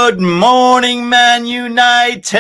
Good morning, Man United!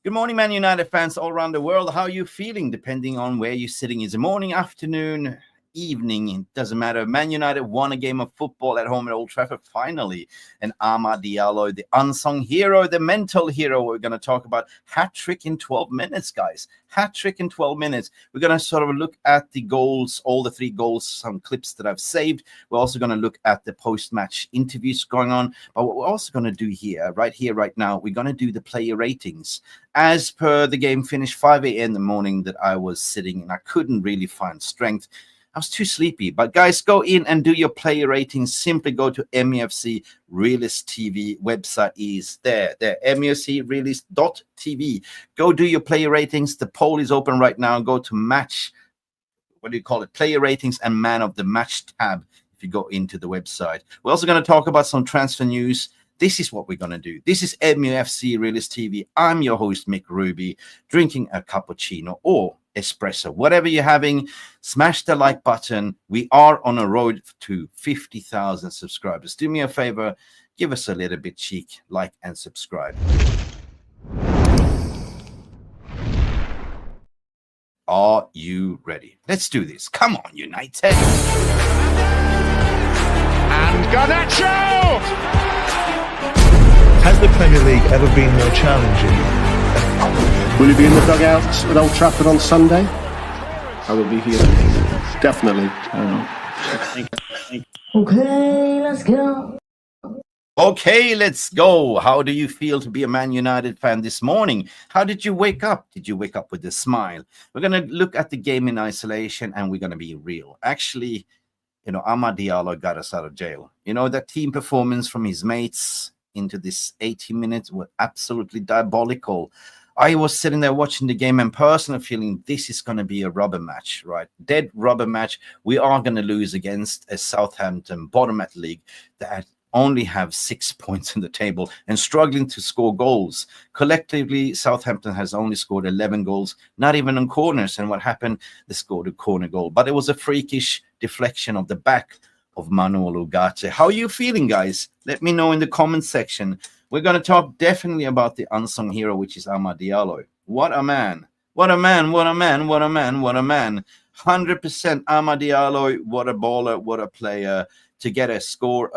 Good morning, Man United fans all around the world. How are you feeling, depending on where you're sitting? Is it morning, afternoon, evening? It doesn't matter. Man United won a game of football at home at Old Trafford finally. And AMAD Diallo, the unsung hero, the mental hero, we're going to talk about. Hat-trick in 12 minutes, guys. Hat-trick in 12 minutes. We're going to sort of look at the goals, all the 3 goals, some clips that I've saved. We're also going to look at the post-match interviews going on. But what we're also going to do here, right now, we're going to do the player ratings. As per the game finished 5 a.m. in the morning that I was sitting and I couldn't really find strength. I was too sleepy. But guys, go in and do your player ratings. Simply go to Mufc RealistTV. Website is there. Mufc RealistTV. Go do your player ratings. The poll is open right now. Go to match, what do you call it? Player ratings and man of the match tab if you go into the website. We're also going to talk about some transfer news. This is what we're going to do. This is MUFC RealistTV. I'm your host, Mick Ruby, drinking a cappuccino or espresso, whatever you're having. Smash the like button. We are on a road to 50,000 subscribers. Do me a favor, give us a little bit cheek, like and subscribe. Are you ready? Let's do this. Come on, United. And Garnacho! Has the Premier League ever been more challenging? Will you be in the dugout at Old Trafford on Sunday? I will be here. Definitely. Okay, let's go. Okay, let's go. How do you feel to be a Man United fan this morning? How did you wake up? Did you wake up with a smile? We're going to look at the game in isolation and we're going to be real. Actually, AMAD Diallo got us out of jail. That team performance from his mates into this 80 minutes were absolutely diabolical. I was sitting there watching the game and personally feeling this is going to be a rubber match, right? Dead rubber match. We are going to lose against a Southampton bottom at the league that only have 6 points in the table and struggling to score goals. Collectively, Southampton has only scored 11 goals, not even on corners. And what happened? They scored a corner goal. But it was a freakish deflection of the back of Manuel Ugarte. How are you feeling, guys? Let me know in the comment section. We're going to talk definitely about the unsung hero, which is AMAD Diallo. What a man. What a man. What a man. What a man. What a man. 100% AMAD Diallo. What a baller. What a player. To get a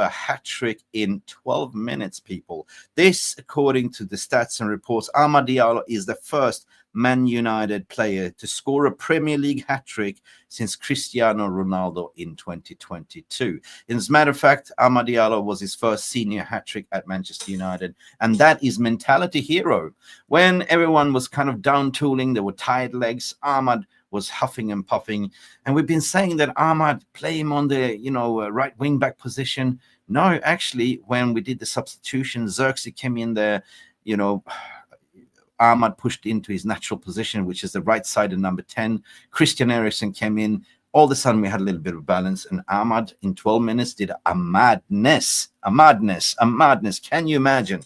hat-trick in 12 minutes, people. This, according to the stats and reports, AMAD Diallo is the first Man United player to score a Premier League hat-trick since Cristiano Ronaldo in 2022. As a matter of fact, AMAD Diallo was his first senior hat-trick at Manchester United, and that is mentality hero. When everyone was kind of down-tooling, there were tired legs, AMAD was huffing and puffing, and we've been saying that AMAD play him on the right wing back position. No, actually, when we did the substitution, Xerxes came in there, AMAD pushed into his natural position, which is the right side of number 10. Christian Eriksen came in. All of a sudden, we had a little bit of balance, and AMAD in 12 minutes did a madness. Can you imagine?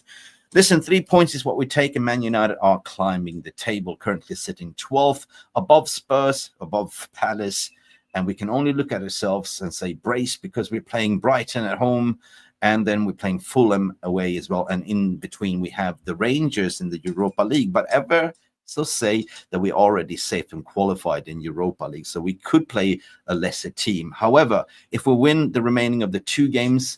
Listen, 3 points is what we take, and Man United are climbing the table, currently sitting 12th, above Spurs, above Palace, and we can only look at ourselves and say brace because we're playing Brighton at home, and then we're playing Fulham away as well, and in between we have the Rangers in the Europa League, but ever so say that we're already safe and qualified in Europa League, so we could play a lesser team. However, if we win the remaining of the 2 games,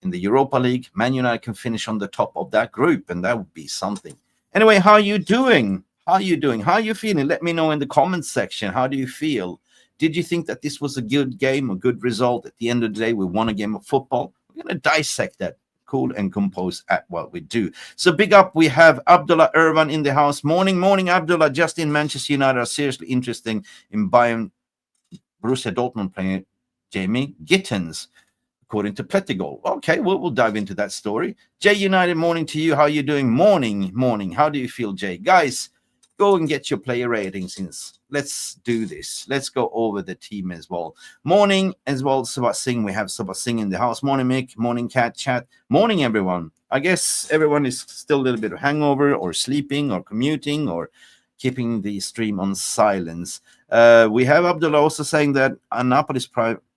in the Europa League, Man United can finish on the top of that group, and that would be something. Anyway, how are you doing? How are you doing? How are you feeling? Let me know in the comments section. How do you feel? Did you think that this was a good game, a good result? At the end of the day, we won a game of football. We're going to dissect that cool and composed at what we do. So big up, we have Abdullah Irvan in the house. Morning, Abdullah. Just in Manchester United are seriously interested in buying Borussia Dortmund player Jamie Gittins, according to Pletigol. Okay, we'll dive into that story. Jay United, morning to you. How are you doing? Morning. How do you feel, Jay? Guys, go and get your player ratings. Let's do this. Let's go over the team as well. Morning as well, Sabat Singh. We have Sabat Singh in the house. Morning, Mick. Morning, Cat Chat. Morning, everyone. I guess everyone is still a little bit of hangover or sleeping or commuting or keeping the stream on silence. We have Abdullah also saying that Napoli's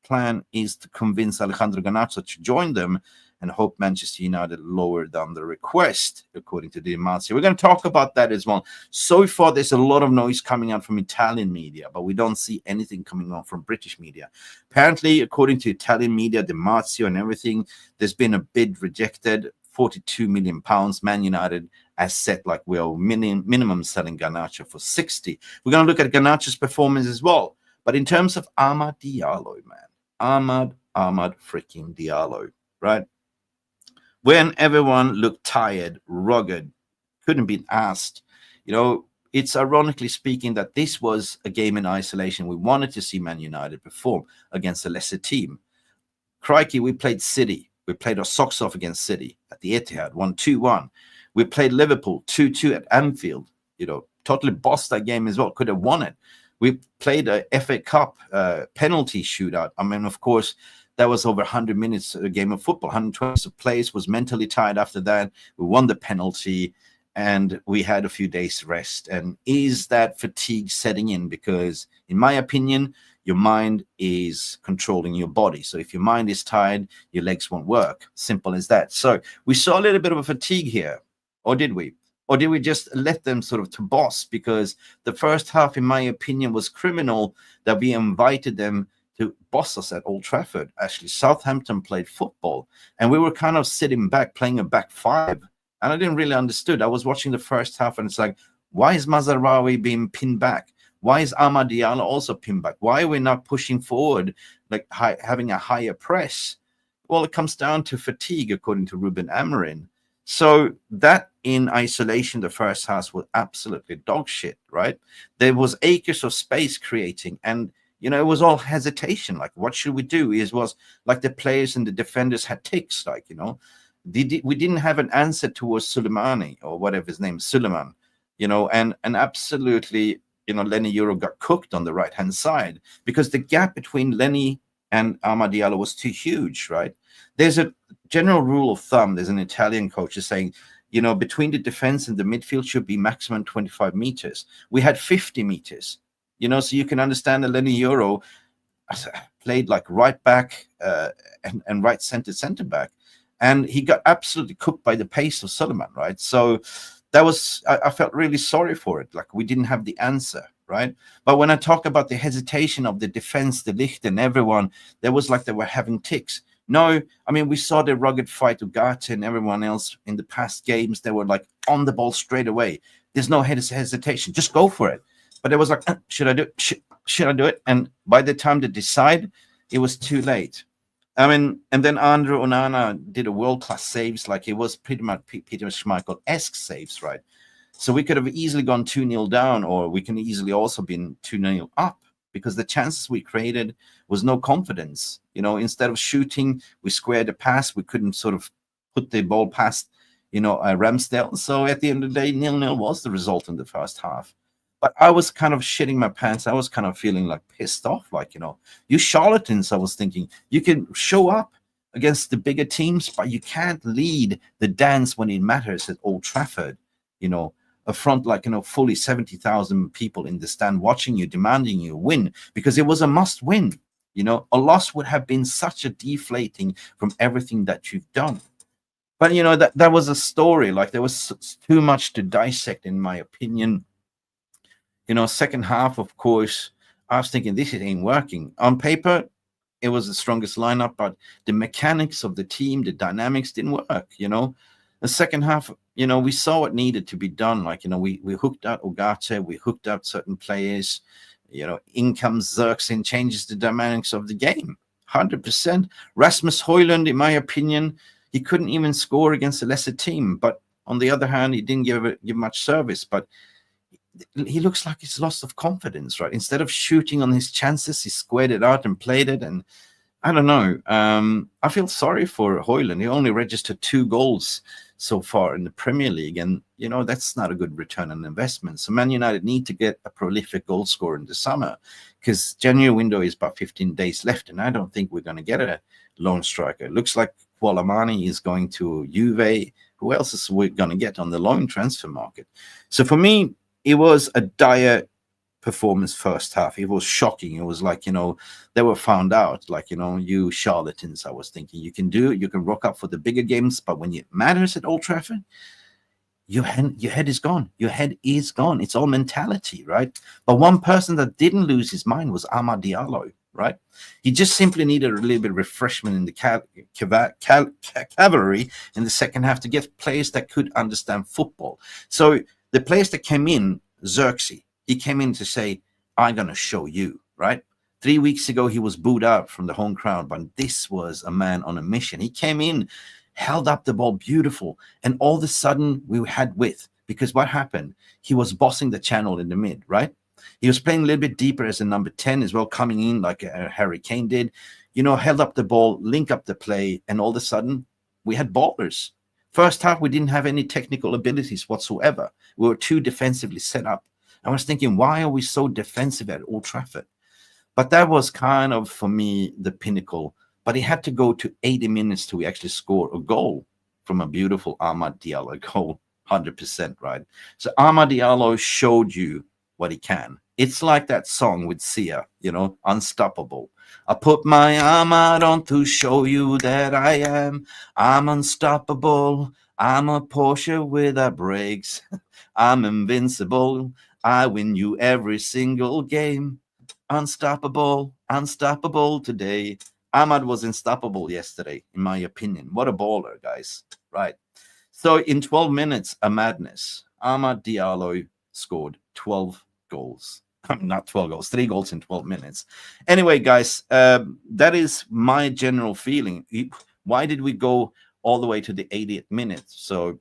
plan is to convince Alejandro Garnacho to join them and hope Manchester United lower down the request, according to Di Marzio. We're going to talk about that as well. So far, there's a lot of noise coming out from Italian media, but we don't see anything coming on from British media. Apparently, according to Italian media, Di Marzio and everything, there's been a bid rejected, £42 million. Man United has set like we're minimum selling Garnacho for 60. We're going to look at Garnacho's performance as well. But in terms of AMAD Diallo, man, AMAD freaking Diallo, right? When everyone looked tired, rugged, couldn't be asked, it's ironically speaking that this was a game in isolation. We wanted to see Man United perform against a lesser team. Crikey, we played City. We played our socks off against City at the Etihad, 1-2-1. We played Liverpool 2-2 at Anfield. Totally bossed that game as well. Could have won it. We played a FA Cup penalty shootout. I mean, of course, that was over 100 minutes a game of football. 120 players was mentally tired after that. We won the penalty, and we had a few days rest. And is that fatigue setting in? Because, in my opinion, your mind is controlling your body. So if your mind is tired, your legs won't work. Simple as that. So we saw a little bit of a fatigue here, or did we? Or did we just let them sort of to boss? Because the first half, in my opinion, was criminal that we invited them to boss us at Old Trafford. Actually, Southampton played football, and we were kind of sitting back, playing a back five. And I didn't really understood. I was watching the first half, and it's like, why is Mazraoui being pinned back? Why is AMAD Diallo also pinned back? Why are we not pushing forward, like having a higher press? Well, it comes down to fatigue, according to Ruben Amorim. So that in isolation, the first half was absolutely dog shit, right? There was acres of space creating, and it was all hesitation. Like, what should we do? It was like the players and the defenders had ticks, we didn't have an answer towards Soleimani, or whatever his name, Suleiman, and absolutely, Lenny Euro got cooked on the right-hand side because the gap between Lenny and AMAD Diallo was too huge, right? There's a general rule of thumb. There's an Italian coach is saying, between the defense and the midfield should be maximum 25 meters. We had 50 meters. So you can understand that Lenny Euro played like right back and right center back, and he got absolutely cooked by the pace of Suleiman, right? So that was, I felt really sorry for it. Like, we didn't have the answer, right? But when I talk about the hesitation of the defense, the Licht and everyone, there was like they were having ticks. No, I mean, we saw the rugged fight Ugarte and everyone else in the past games. They were like on the ball straight away. There's no hesitation. Just go for it. But it was like, should I do it? Should I do it? And by the time they decide, it was too late. I mean, and then Andre Onana did a world-class saves. Like, it was pretty much Peter Schmeichel-esque saves, right? So we could have easily gone 2-0 down, or we can easily also been 2-0 up, because the chances we created was no confidence. Instead of shooting, we squared the pass. We couldn't sort of put the ball past, Ramsdale. So at the end of the day, 0-0 was the result in the first half. But I was kind of shitting my pants. I was kind of feeling like pissed off. Like, you charlatans, I was thinking, you can show up against the bigger teams, but you can't lead the dance when it matters at Old Trafford. A front like, fully 70,000 people in the stand watching you, demanding you win, because it was a must win. A loss would have been such a deflating from everything that you've done. But, that was a story. Like, there was too much to dissect, in my opinion. Second half, of course, I was thinking this ain't working. On paper, it was the strongest lineup, but the mechanics of the team, the dynamics didn't work, The second half, we saw what needed to be done. Like, we hooked out Ugarte, we hooked out certain players, in comes Xerxes, changes the dynamics of the game. 100%. Rasmus Højlund, in my opinion, he couldn't even score against a lesser team. But on the other hand, he didn't give much service. But he looks like he's lost of confidence, right? Instead of shooting on his chances, he squared it out and played it. And I don't know. I feel sorry for Højlund. He only registered 2 goals so far in the Premier League. And, that's not a good return on investment. So Man United need to get a prolific goal scorer in the summer, because January window is about 15 days left. And I don't think we're going to get a lone striker. It looks like Koulibaly is going to Juve. Who else is we going to get on the loan transfer market? So for me, it was a dire performance first half. It was shocking. It was like, they were found out, like, you charlatans. I was thinking you can rock up for the bigger games, but when it matters at Old Trafford, your head is gone. Your head is gone. It's all mentality, right? But one person that didn't lose his mind was AMAD Diallo, right? He just simply needed a little bit of refreshment in the cavalry in the second half to get players that could understand football. So the players that came in, Xerxes, he came in to say, I'm going to show you, right? 3 weeks ago, he was booed out from the home crowd, but this was a man on a mission. He came in, held up the ball beautiful, and all of a sudden we had width, because what happened? He was bossing the channel in the mid, right? He was playing a little bit deeper as a number 10 as well, coming in like Harry Kane did, held up the ball, link up the play, and all of a sudden we had ballers. First half, we didn't have any technical abilities whatsoever. We were too defensively set up. I was thinking, why are we so defensive at Old Trafford? But that was kind of, for me, the pinnacle. But it had to go to 80 minutes till we actually score a goal from a beautiful AMAD Diallo goal, 100%, right? So AMAD Diallo showed you what he can. It's like that song with Sia, Unstoppable. I put my AMAD on to show you that I'm unstoppable. I'm a Porsche without brakes. I'm invincible. I win you every single game. Unstoppable, unstoppable today. AMAD was unstoppable yesterday, in my opinion. What a baller, guys. Right. So in 12 minutes, a madness. AMAD Diallo scored 12 goals. Not 12 goals, 3 goals in 12 minutes. Anyway, guys, that is my general feeling. Why did we go all the way to the 80th minute? So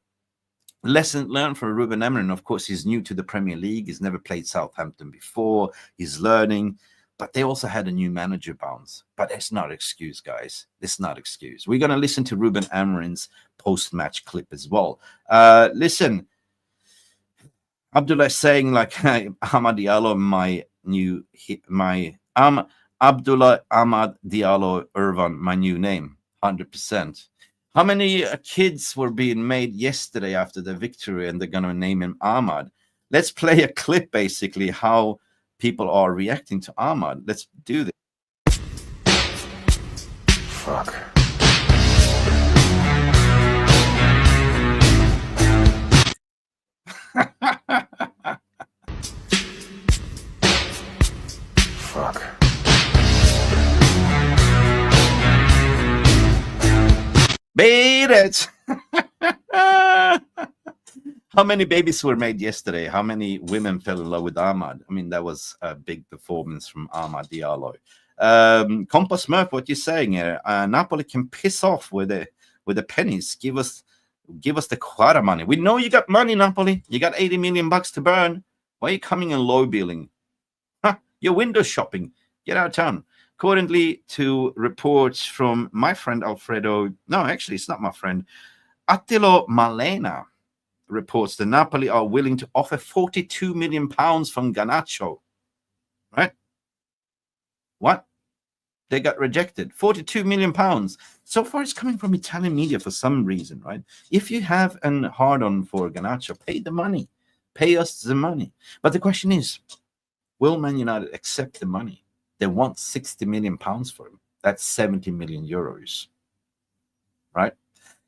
lesson learned from Ruben Amorim. Of course, he's new to the Premier League. He's never played Southampton before. He's learning. But they also had a new manager bounce. But it's not an excuse, guys. It's not an excuse. We're going to listen to Ruben Amorim's post-match clip as well. Listen, Abdullah saying like, AMAD Diallo, Abdullah Ahmad Diallo Irvan, my new name, 100%. How many kids were being made yesterday after the victory and they're going to name him Ahmad? Let's play a clip, basically, how people are reacting to Ahmad. Let's do this. Fuck. Fuck. Beat it. How many babies were made yesterday? How many women fell in love with Ahmad? I mean, that was a big performance from AMAD Diallo. Compass Murph, what you saying here? Napoli can piss off with the pennies. Give us the quota money. We know you got money, Napoli. You got 80 million bucks to burn. Why are you coming in low billing? You're window shopping. Get out of town. Accordingly to reports from my friend Alfredo, no, actually, it's not my friend, Attilo Malena, reports that Napoli are willing to offer £42 million from Garnacho. Right? What? They got rejected. £42 million. So far, it's coming from Italian media for some reason, right? If you have an hard-on for Garnacho, pay the money. Pay us the money. But the question is, will Man United accept the money? They want £60 million for him. That's 70 million euros. Right?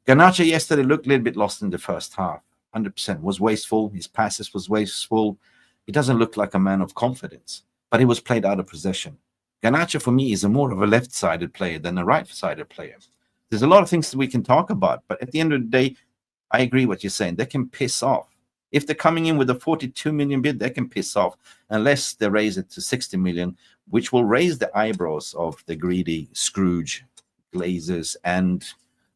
Garnacho yesterday looked a little bit lost in the first half. 100% was wasteful. His passes was wasteful. He doesn't look like a man of confidence, but he was played out of possession. Garnacho, for me, is more of a left-sided player than a right-sided player. There's a lot of things that we can talk about, but at the end of the day, I agree what you're saying. They can piss off. If they're coming in with a 42 million bid, they can piss off unless they raise it to 60 million, which will raise the eyebrows of the greedy Scrooge, Glazers, and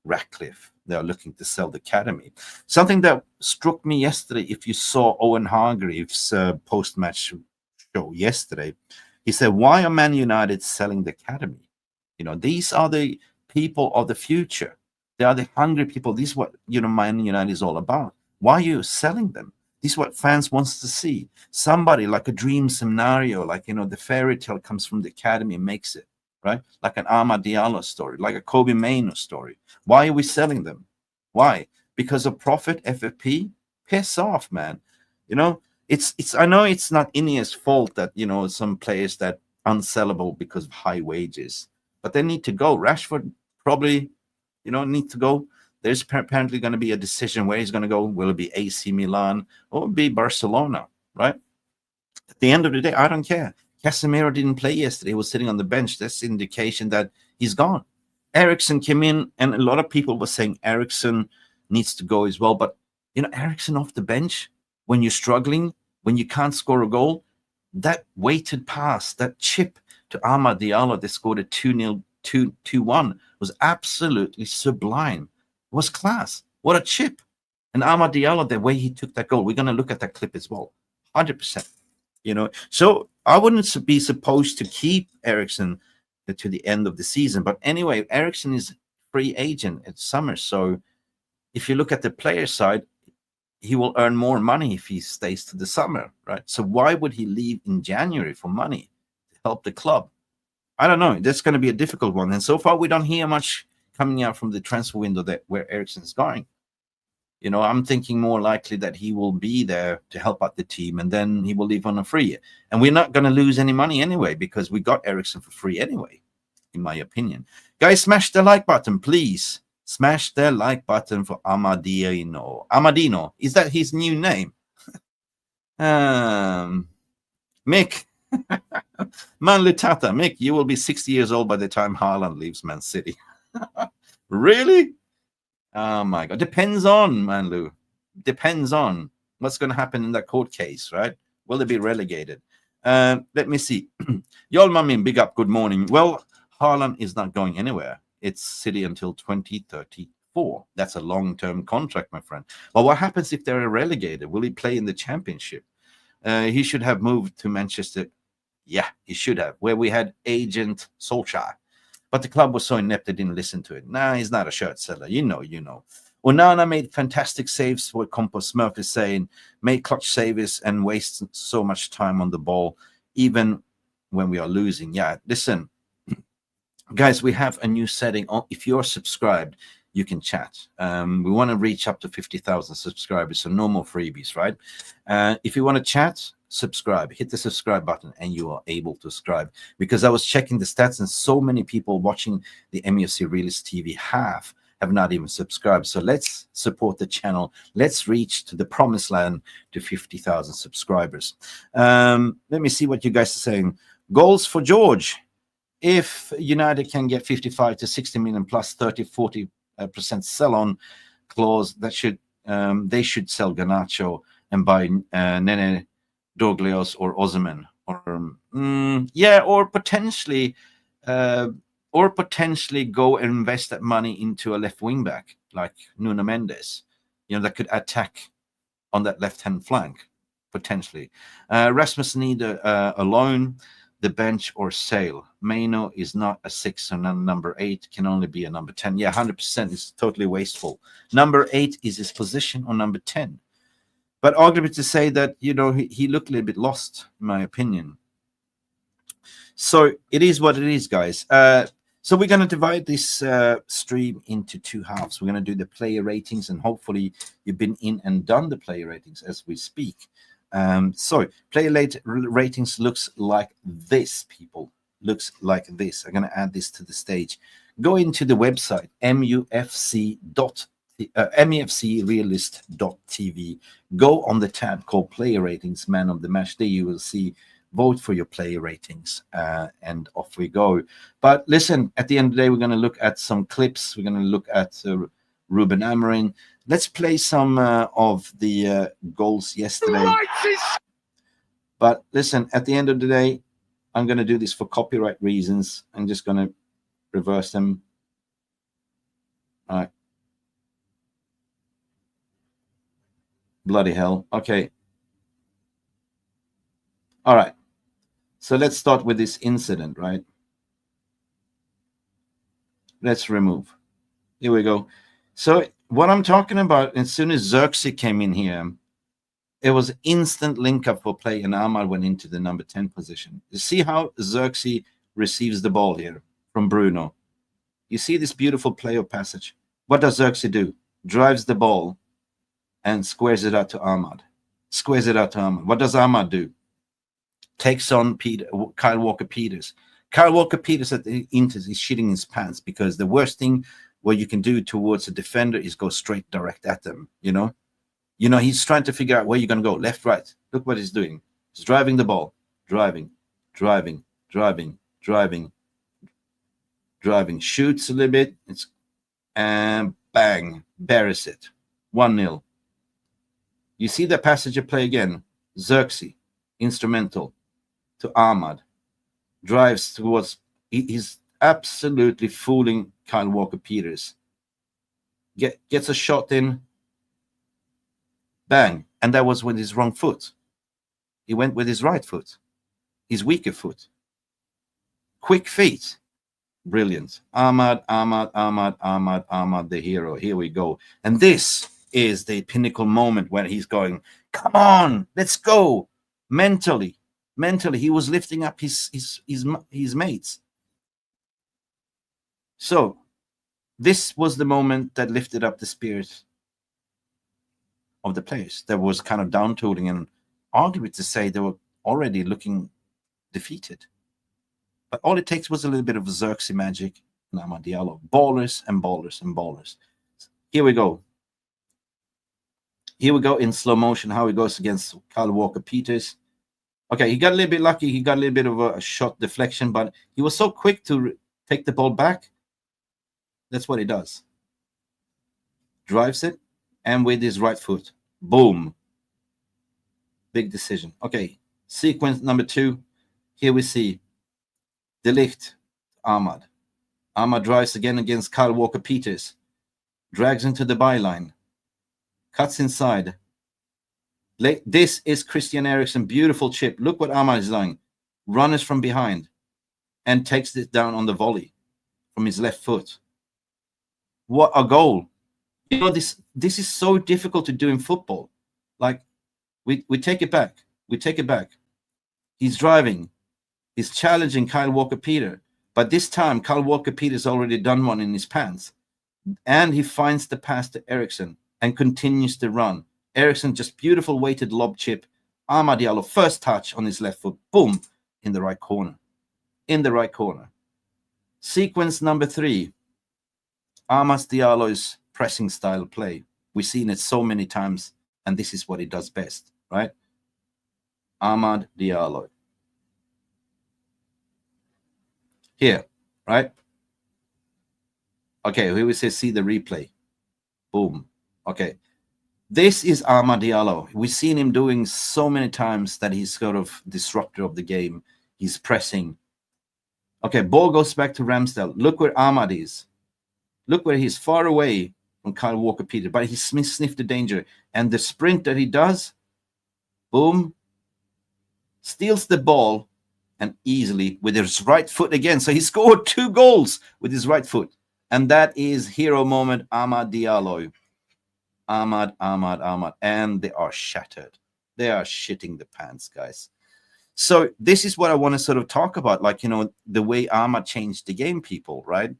Ratcliffe. They are looking to sell the academy. Something that struck me yesterday, if you saw Owen Hargreaves' post-match show yesterday, he said, why are Man United selling the academy? These are the people of the future. They are the hungry people. This is what, Man United is all about. Why are you selling them? This is what fans wants to see. Somebody like a dream scenario, like, the fairy tale comes from the academy and makes it, right? Like an AMAD Diallo story, like a Kobe Mainoo story. Why are we selling them? Why? Because of profit, FFP? Piss off, man. it's I know it's not Ineos' fault that, you know, some players that unsellable because of high wages, but they need to go. Rashford probably, you know, need to go. There's apparently going to be a decision where he's going to go. Will it be AC Milan or be Barcelona, right? At the end of the day, I don't care. Casemiro didn't play yesterday. He was sitting on the bench. That's indication that he's gone. Eriksen came in, and a lot of people were saying Eriksen needs to go as well. But, you know, Eriksen off the bench, when you're struggling, when you can't score a goal, that weighted pass, that chip to AMAD Diallo that scored a 2-0, 2-1 was absolutely sublime. It was class. What a chip. And AMAD Diallo, the way he took that goal, we're going to look at that clip as well. 100%. You know, so I wouldn't be supposed to keep Eriksen to the end of the season. But anyway, Eriksen is free agent at summer. So if you look at the player side, he will earn more money if he stays to the summer, right? So why would he leave in January for money to help the club? I don't know. That's going to be a difficult one. And so far, we don't hear much coming out from the transfer window that where Eriksen's going. You know, I'm thinking more likely that he will be there to help out the team, and then he will leave on a free. And we're not going to lose any money anyway, because we got Eriksen for free anyway, in my opinion. Guys, smash the like button, please. Smash the like button for Amadino. Amadino, is that his new name? Mick. Manlu Tata. Mick, you will be 60 years old by the time Haaland leaves Man City. Really? Oh my God. Depends on, Manlu. Depends on what's going to happen in that court case, right? Will they be relegated? Let me see. Yol Mamin, big up, good morning. Well, Haaland is not going anywhere. It's City until 2034. That's a long-term contract, my friend. Well, what happens if they're relegated? Will he play in the Championship? He should have moved to Manchester. Yeah, he should have, where we had agent Solskjaer. But the club was so inept they didn't listen to it. Nah, he's not a shirt seller. You know. Onana made fantastic saves, what Compost Smurf is saying. Made clutch saves and wasted so much time on the ball, even when we are losing. Yeah, listen, guys, we have a new setting. If you're subscribed, you can chat. We want to reach up to 50,000 subscribers, so no more freebies, right? If you want to chat, subscribe. Hit the subscribe button, and you are able to subscribe. Because I was checking the stats, and so many people watching the Mufc RealistTV have not even subscribed. So let's support the channel. Let's reach to the promised land to 50,000 subscribers. Let me see what you guys are saying. Goals for George. If United can get 55 to 60 million plus 30-40% sell-on clause, that should they should sell Garnacho and buy Nene Douglas or Osimhen, or potentially go and invest that money into a left wing back like Nuno Mendes, that could attack on that left-hand flank potentially. Rasmus need a loan, the bench, or sale. Maino is not a 6, and number 8 can only be a number 10. Yeah, 100% is totally wasteful. Number 8 is his position on number 10. But arguably to say that, he looked a little bit lost, in my opinion. So it is what it is, guys. So we're going to divide this stream into 2 halves. We're going to do the player ratings, and hopefully you've been in and done the player ratings as we speak. So player ratings looks like this, people. Looks like this. I'm going to add this to the stage. Go into the website, mufcrealist.tv. Go on the tab called Player Ratings, Man of the Match. There you will see, vote for your player ratings, and off we go. But listen, at the end of the day, we're going to look at some clips. We're going to look at Ruben Amorim. Let's play some of the goals yesterday. But listen, at the end of the day, I'm going to do this for copyright reasons. I'm just going to reverse them. All right. Bloody hell. Okay. All right. So let's start with this incident, right? Let's remove. Here we go. So what I'm talking about, as soon as Xerxes came in here, it was instant link up for play, and AMAD went into the number 10 position. You see how Xerxes receives the ball here from Bruno. You see this beautiful play of passage. What does Xerxes do? Drives the ball and squares it out to AMAD. Squares it out to Ahmad. What does Ahmad do? Takes on Kyle Walker-Peters. Kyle Walker-Peters at the Inter is shitting his pants because the worst thing what you can do towards a defender is go straight direct at them, you know? You know, he's trying to figure out where you're going to go, left, right. Look what he's doing. He's driving the ball. Driving. Shoots a little bit. And bang. Buries it. 1-0. You see the passage of play again. Xerxes, instrumental to AMAD. Drives towards... He's absolutely fooling Kyle Walker-Peters. Gets a shot in. Bang. And that was with his wrong foot. He went with his right foot. His weaker foot. Quick feet. Brilliant. AMAD, the hero. Here we go. And this is the pinnacle moment when he's going, come on, let's go. Mentally, he was lifting up his mates. So this was the moment that lifted up the spirit of the players. That was kind of down-tooling and arguably to say they were already looking defeated. But all it takes was a little bit of Xerxes magic and AMAD Diallo. Ballers and ballers and ballers. Here we go. Here we go in slow motion, how he goes against Kyle Walker-Peters. Okay, he got a little bit lucky. He got a little bit of a shot deflection, but he was so quick to take the ball back. That's what he does. Drives it, and with his right foot. Boom. Big decision. Okay, sequence number 2. Here we see De Ligt, AMAD. AMAD drives again against Kyle Walker-Peters. Drags into the byline. Cuts inside. This is Christian Eriksen. Beautiful chip. Look what AMAD is doing. Runners from behind. And takes it down on the volley from his left foot. What a goal. You know, this is so difficult to do in football. Like, we take it back. We take it back. He's driving. He's challenging Kyle Walker-Peters. But this time, Kyle Walker-Peters already done one in his pants. And he finds the pass to Eriksen and continues to run. Eriksen, just beautiful weighted lob chip. AMAD Diallo, first touch on his left foot. Boom. In the right corner. In the right corner. Sequence number 3. AMAD Diallo's pressing style play. We've seen it so many times, and this is what he does best, right? AMAD Diallo. Here, right? Okay, here we say see the replay. Boom. Okay. This is AMAD Diallo. We've seen him doing so many times that he's sort of disruptor of the game. He's pressing. Okay, ball goes back to Ramsdale. Look where AMAD is. Look where he's far away from Kyle Walker-Peters, but he sniffed the danger. And the sprint that he does, boom, steals the ball and easily with his right foot again. So he scored 2 goals with his right foot. And that is hero moment, AMAD Diallo. AMAD. And they are shattered. They are shitting the pants, guys. So this is what I want to sort of talk about, like, you know, the way AMAD changed the game, people, right?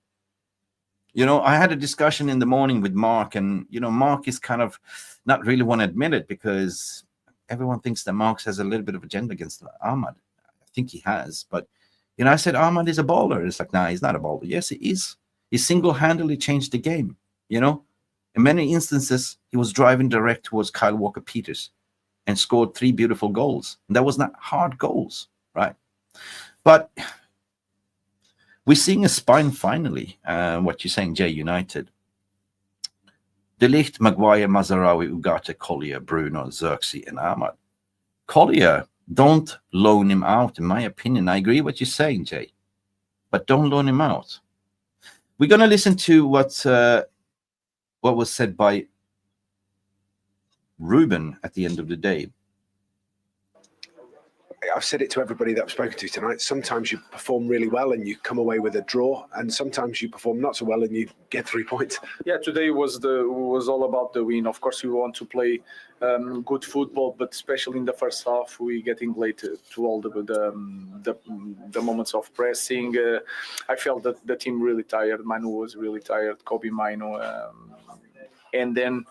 You know, I had a discussion in the morning with Mark, and, you know, Mark is kind of not really want to admit it because everyone thinks that Mark has a little bit of agenda against AMAD. I think he has, but, you know, I said, AMAD is a baller. It's like, nah, he's not a baller. Yes, he is. He single-handedly changed the game, you know? In many instances, he was driving direct towards Kyle Walker-Peters and scored 3 beautiful goals. And that was not hard goals, right? But we're seeing a spine finally, what you're saying, Jay United. De Ligt, Maguire, Mazarawi, Ugarte, Collier, Bruno, Xerxes, and AMAD. Collier, don't loan him out, in my opinion. I agree what you're saying, Jay, but don't loan him out. We're going to listen to what was said by Ruben at the end of the day. I've said it to everybody that I've spoken to tonight. Sometimes you perform really well and you come away with a draw, and sometimes you perform not so well and you get 3 points. Yeah, today was all about the win. Of course, we want to play good football, but especially in the first half, we getting late to all the moments of pressing. I felt that the team really tired. Manu was really tired. Kobe Mino. and then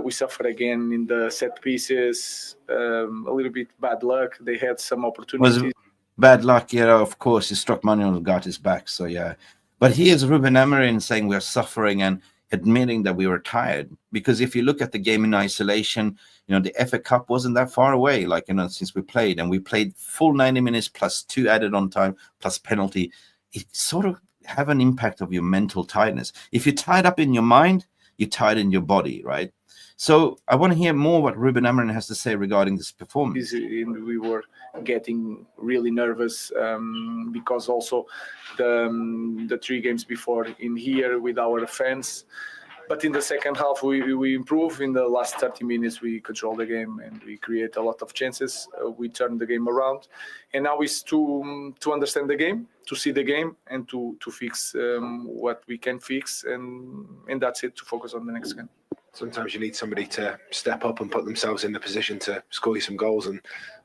we suffer again in the set pieces. A little bit bad luck. They had some opportunities. Was bad luck, yeah, of course. He struck Manuel got his back, so yeah. But here's Ruben Amorim saying we're suffering and admitting that we were tired. Because if you look at the game in isolation, the FA Cup wasn't that far away, like, since we played. And we played full 90 minutes plus 2 added on time plus penalty. It sort of have an impact of your mental tiredness. If you're tied up in your mind, you're tired in your body, right? So I want to hear more what Ruben Amorim has to say regarding this performance. We were getting really nervous because also the 3 games before in here with our fans. But in the second half, we improve. In the last 30 minutes, we control the game and we create a lot of chances. We turn the game around. And now is to understand the game, to see the game, and to fix what we can fix. And that's it, to focus on the next game. Sometimes you need somebody to step up and put themselves in the position to score you some goals, and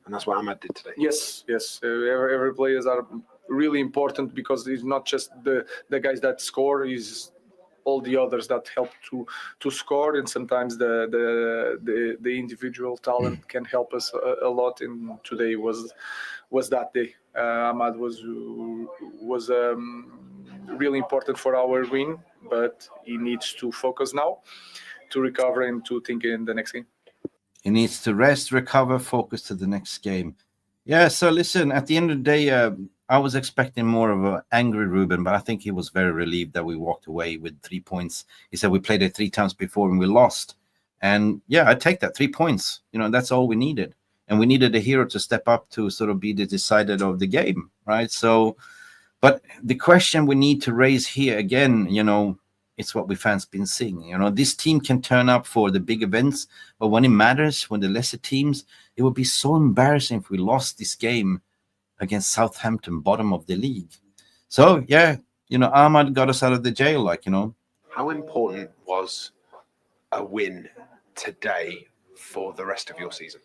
that's what AMAD did today. Yes. Every players are really important, because it's not just the guys that score, is all the others that help to score, and sometimes the individual talent can help us a lot. And today was that day. AMAD was really important for our win, but he needs to focus now to recover and to think in the next game. He needs to rest, recover, focus to the next game. Yeah, so listen, at the end of the day, I was expecting more of an angry Ruben, but I think he was very relieved that we walked away with 3 points. He said we played it 3 times before and we lost. And yeah, I take that, 3 points. That's all we needed. And we needed a hero to step up to sort of be the decider of the game, right? So, but the question we need to raise here again, it's what we fans been seeing. This team can turn up for the big events, but when it matters, when the lesser teams, it would be so embarrassing if we lost this game against Southampton, bottom of the league. So yeah, AMAD got us out of the jail, How important was a win today for the rest of your season?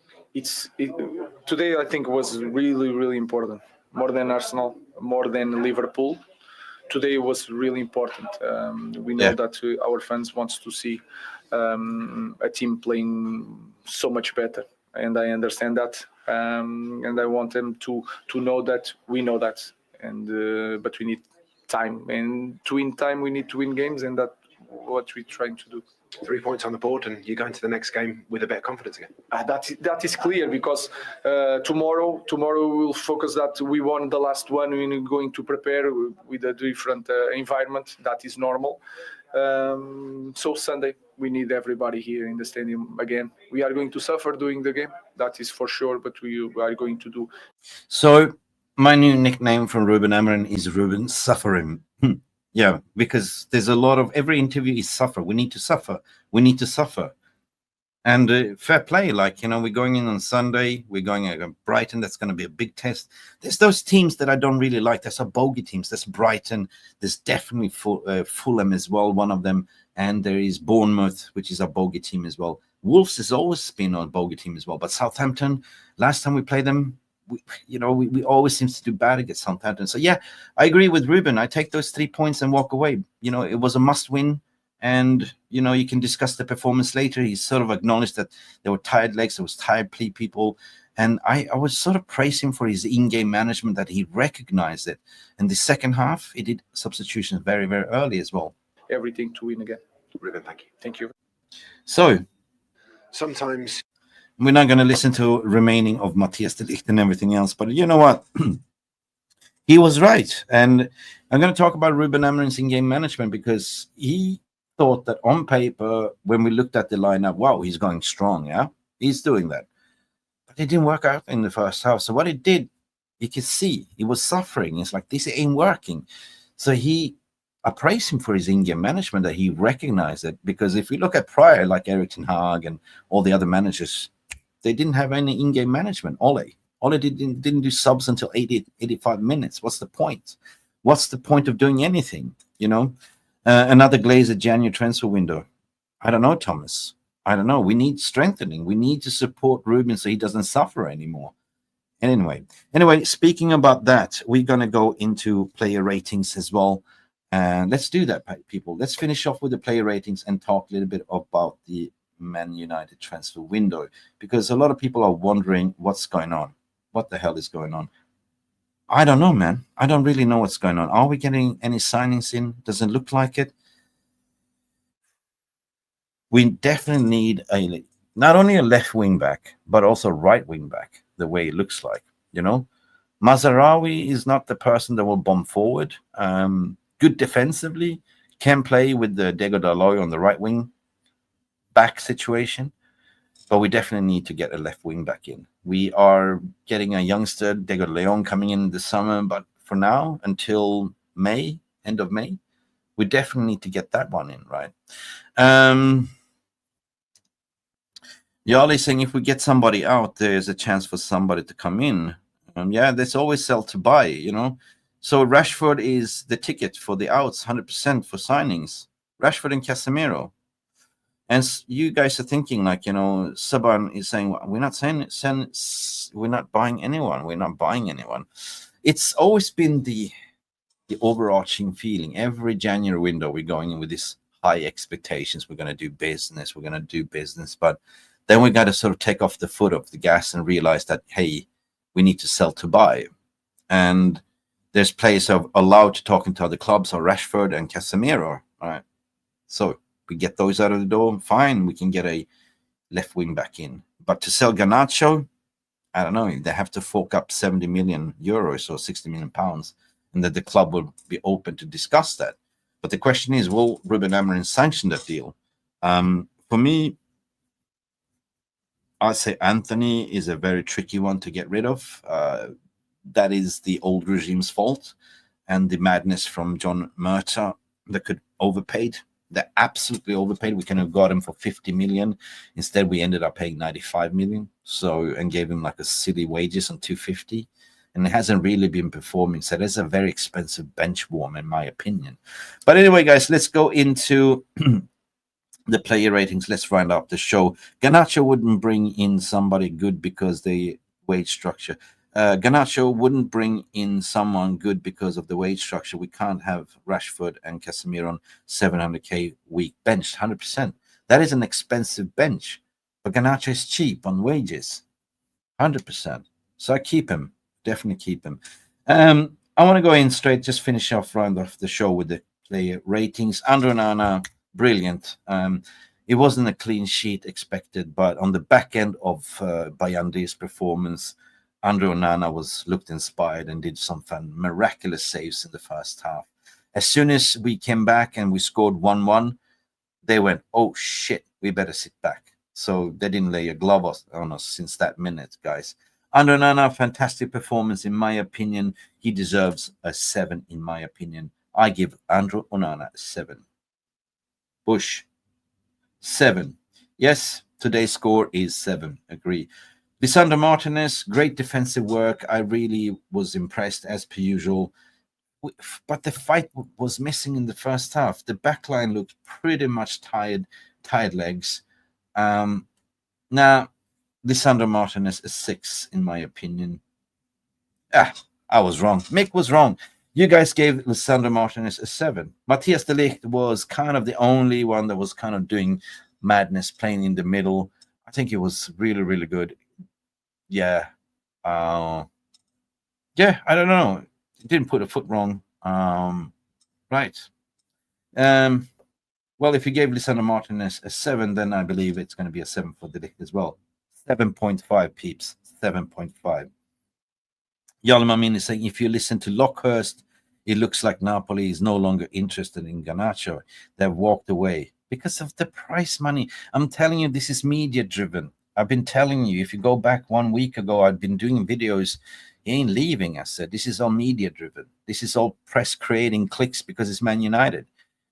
Today, I think, was really, really important. More than Arsenal, more than Liverpool. Today was really important. We know that our fans want to see a team playing so much better, and I understand that. And I want them to know that we know that. And but we need time, and to win time, we need to win games, and that's what we're trying to do. 3 points on the board, and you go into the next game with a bit of confidence again. That is clear, because tomorrow we will focus that we won the last one. We're going to prepare with a different environment. That is normal. So Sunday we need everybody here in the stadium again. We are going to suffer doing the game, that is for sure, but we are going to do. So my new nickname from Ruben Amorim is Ruben Suffering. Yeah, because there's a lot of, every interview is suffer. We need to suffer. We need to suffer. And fair play, we're going in on Sunday. We're going at Brighton. That's going to be a big test. There's those teams that I don't really like. There's some bogey teams. There's Brighton. There's definitely Fulham as well, one of them. And there is Bournemouth, which is a bogey team as well. Wolves has always been a bogey team as well. But Southampton, last time we played them, we always seem to do bad against Southampton. So yeah, I agree with Ruben. I take those 3 points and walk away. It was a must win. And, you can discuss the performance later. He sort of acknowledged that there were tired legs, there was tired people. And I was sort of praising him for his in-game management, that he recognized it. And the second half, he did substitutions very, very early as well. Everything to win again. Ruben, thank you. Thank you. So, sometimes we're not going to listen to remaining of Matthias de Ligt and everything else. But you know what? He was right. And I'm going to talk about Ruben Amorim's in-game management, because he thought that on paper, when we looked at the lineup, wow, he's going strong, yeah? He's doing that. But it didn't work out in the first half. So what it did, you could see he was suffering. It's like, this ain't working. So I praise him for his in-game management, that he recognized it. Because if we look at prior, like Erik ten Hag and all the other managers, they didn't have any in-game management. Ole didn't do subs until 85 minutes. What's the point? What's the point of doing anything, Another Glazer January transfer window. I don't know, Thomas. I don't know. We need strengthening. We need to support Ruben so he doesn't suffer anymore. Anyway, speaking about that, we're going to go into player ratings as well. And let's do that, people. Let's finish off with the player ratings and talk a little bit about the Man United transfer window, because a lot of people are wondering what's going on. What the hell is going on? I don't know, man. I don't really know what's going on. Are we getting any signings in? Doesn't look like it. We definitely need not only a left wing back, but also right wing back, the way it looks like, you know. Mazraoui is not the person that will bomb forward. Good defensively, can play with the Diallo on the right wing back situation, but we definitely need to get a left wing back in. We are getting a youngster, Diallo, coming in this summer, but for now, until May, end of May, we definitely need to get that one in, right? Yali saying if we get somebody out, there's a chance for somebody to come in. Yeah, there's always sell to buy, you know. So Rashford is the ticket for the outs, 100% for signings. Rashford and Casemiro. And you guys are thinking like, you know, Saban is saying, we're not buying anyone. We're not buying anyone. It's always been the overarching feeling. Every January window, we're going in with this high expectations. We're going to do business. We're going to do business. But then we got to sort of take off the foot of the gas and realize that, hey, we need to sell to buy. And there's players are allowed to talk into other clubs, or Rashford and Casemiro. All right. So we get those out of the door. Fine. We can get a left wing back in. But to sell Garnacho, I don't know. They have to fork up 70 million euros or 60 million pounds. And that the club will be open to discuss that. But the question is, will Ruben Amorim sanction that deal? For me, I'd say Anthony is a very tricky one to get rid of. That is the old regime's fault, and the madness from John Murtagh that could overpaid. They absolutely overpaid. We could have got him for 50 million. Instead, we ended up paying 95 million. So, and gave him like a silly wages on 250. And it hasn't really been performing. So that's a very expensive bench warmer, in my opinion. But anyway, guys, let's go into the player ratings. Let's round up the show. Garnacho wouldn't bring in somebody good because the wage structure. Garnacho wouldn't bring in someone good because of the wage structure. We can't have Rashford and Casemiro on 700k week bench, 100%. That is an expensive bench. But Garnacho is cheap on wages, 100%. So I keep him, definitely keep him. I want to go in straight, just finish off, round off the show with the player ratings. Andre Onana, brilliant. It wasn't a clean sheet expected, but on the back end of Bayandi's performance, Andre Onana looked inspired and did some miraculous saves in the first half. As soon as we came back and we scored 1-1, they went, oh shit, we better sit back. So they didn't lay a glove on us since that minute, guys. Andre Onana, fantastic performance in my opinion. He deserves a 7 in my opinion. I give Andre Onana a 7. Bush, 7. Yes, today's score is 7. Agree. Lisandro Martinez, great defensive work. I really was impressed as per usual. But the fight was missing in the first half. The backline looked pretty much tired legs. Now, Lisandro Martinez is 6 in my opinion. I was wrong. Mick was wrong. You guys gave Lisandro Martinez a 7. Matthias de Ligt was kind of the only one that was kind of doing madness, playing in the middle. I think it was really, really good. Yeah. I don't know. Didn't put a foot wrong. Right. Well, if you gave Lisandro Martinez a 7, then I believe it's going to be a 7 for de Ligt as well. 7.5, peeps. 7.5. Yalmamin is saying, if you listen to Lockhurst, it looks like Napoli is no longer interested in Garnacho. They've walked away because of the price money. I'm telling you, this is media driven. I've been telling you, if you go back 1 week ago, I've been doing videos. He ain't leaving, I said. This is all media driven. This is all press creating clicks because it's Man United.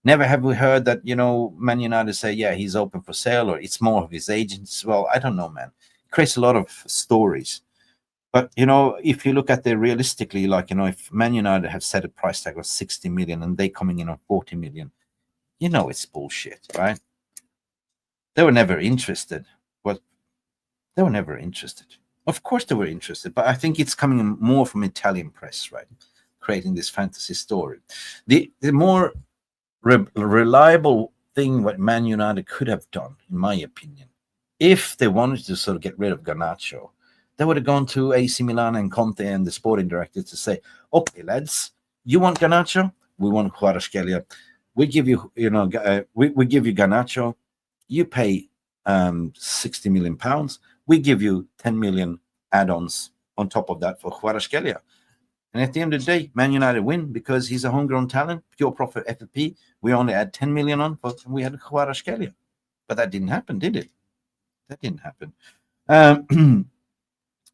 Never have we heard that, you know, Man United say, yeah, he's open for sale, or it's more of his agents. Well, I don't know, man. It creates a lot of stories. But, you know, if you look at it realistically, like, you know, if Man United have set a price tag of 60 million and they coming in on 40 million, you know, it's bullshit, right? They were never interested. Well, they were never interested. Of course they were interested, but I think it's coming more from Italian press, right? creating this fantasy story. The more reliable thing what Man United could have done, in my opinion, if they wanted to sort of get rid of Garnacho, they would have gone to AC Milan and Conte and the sporting director to say, okay, lads, you want Garnacho? We want Kvaratskhelia. We give you, we give you Garnacho. You pay 60 million pounds. We give you 10 million add-ons on top of that for Kvaratskhelia. And at the end of the day, Man United win because he's a homegrown talent, pure profit FFP. We only add 10 million on, but we had Kvaratskhelia. But that didn't happen, did it? That didn't happen.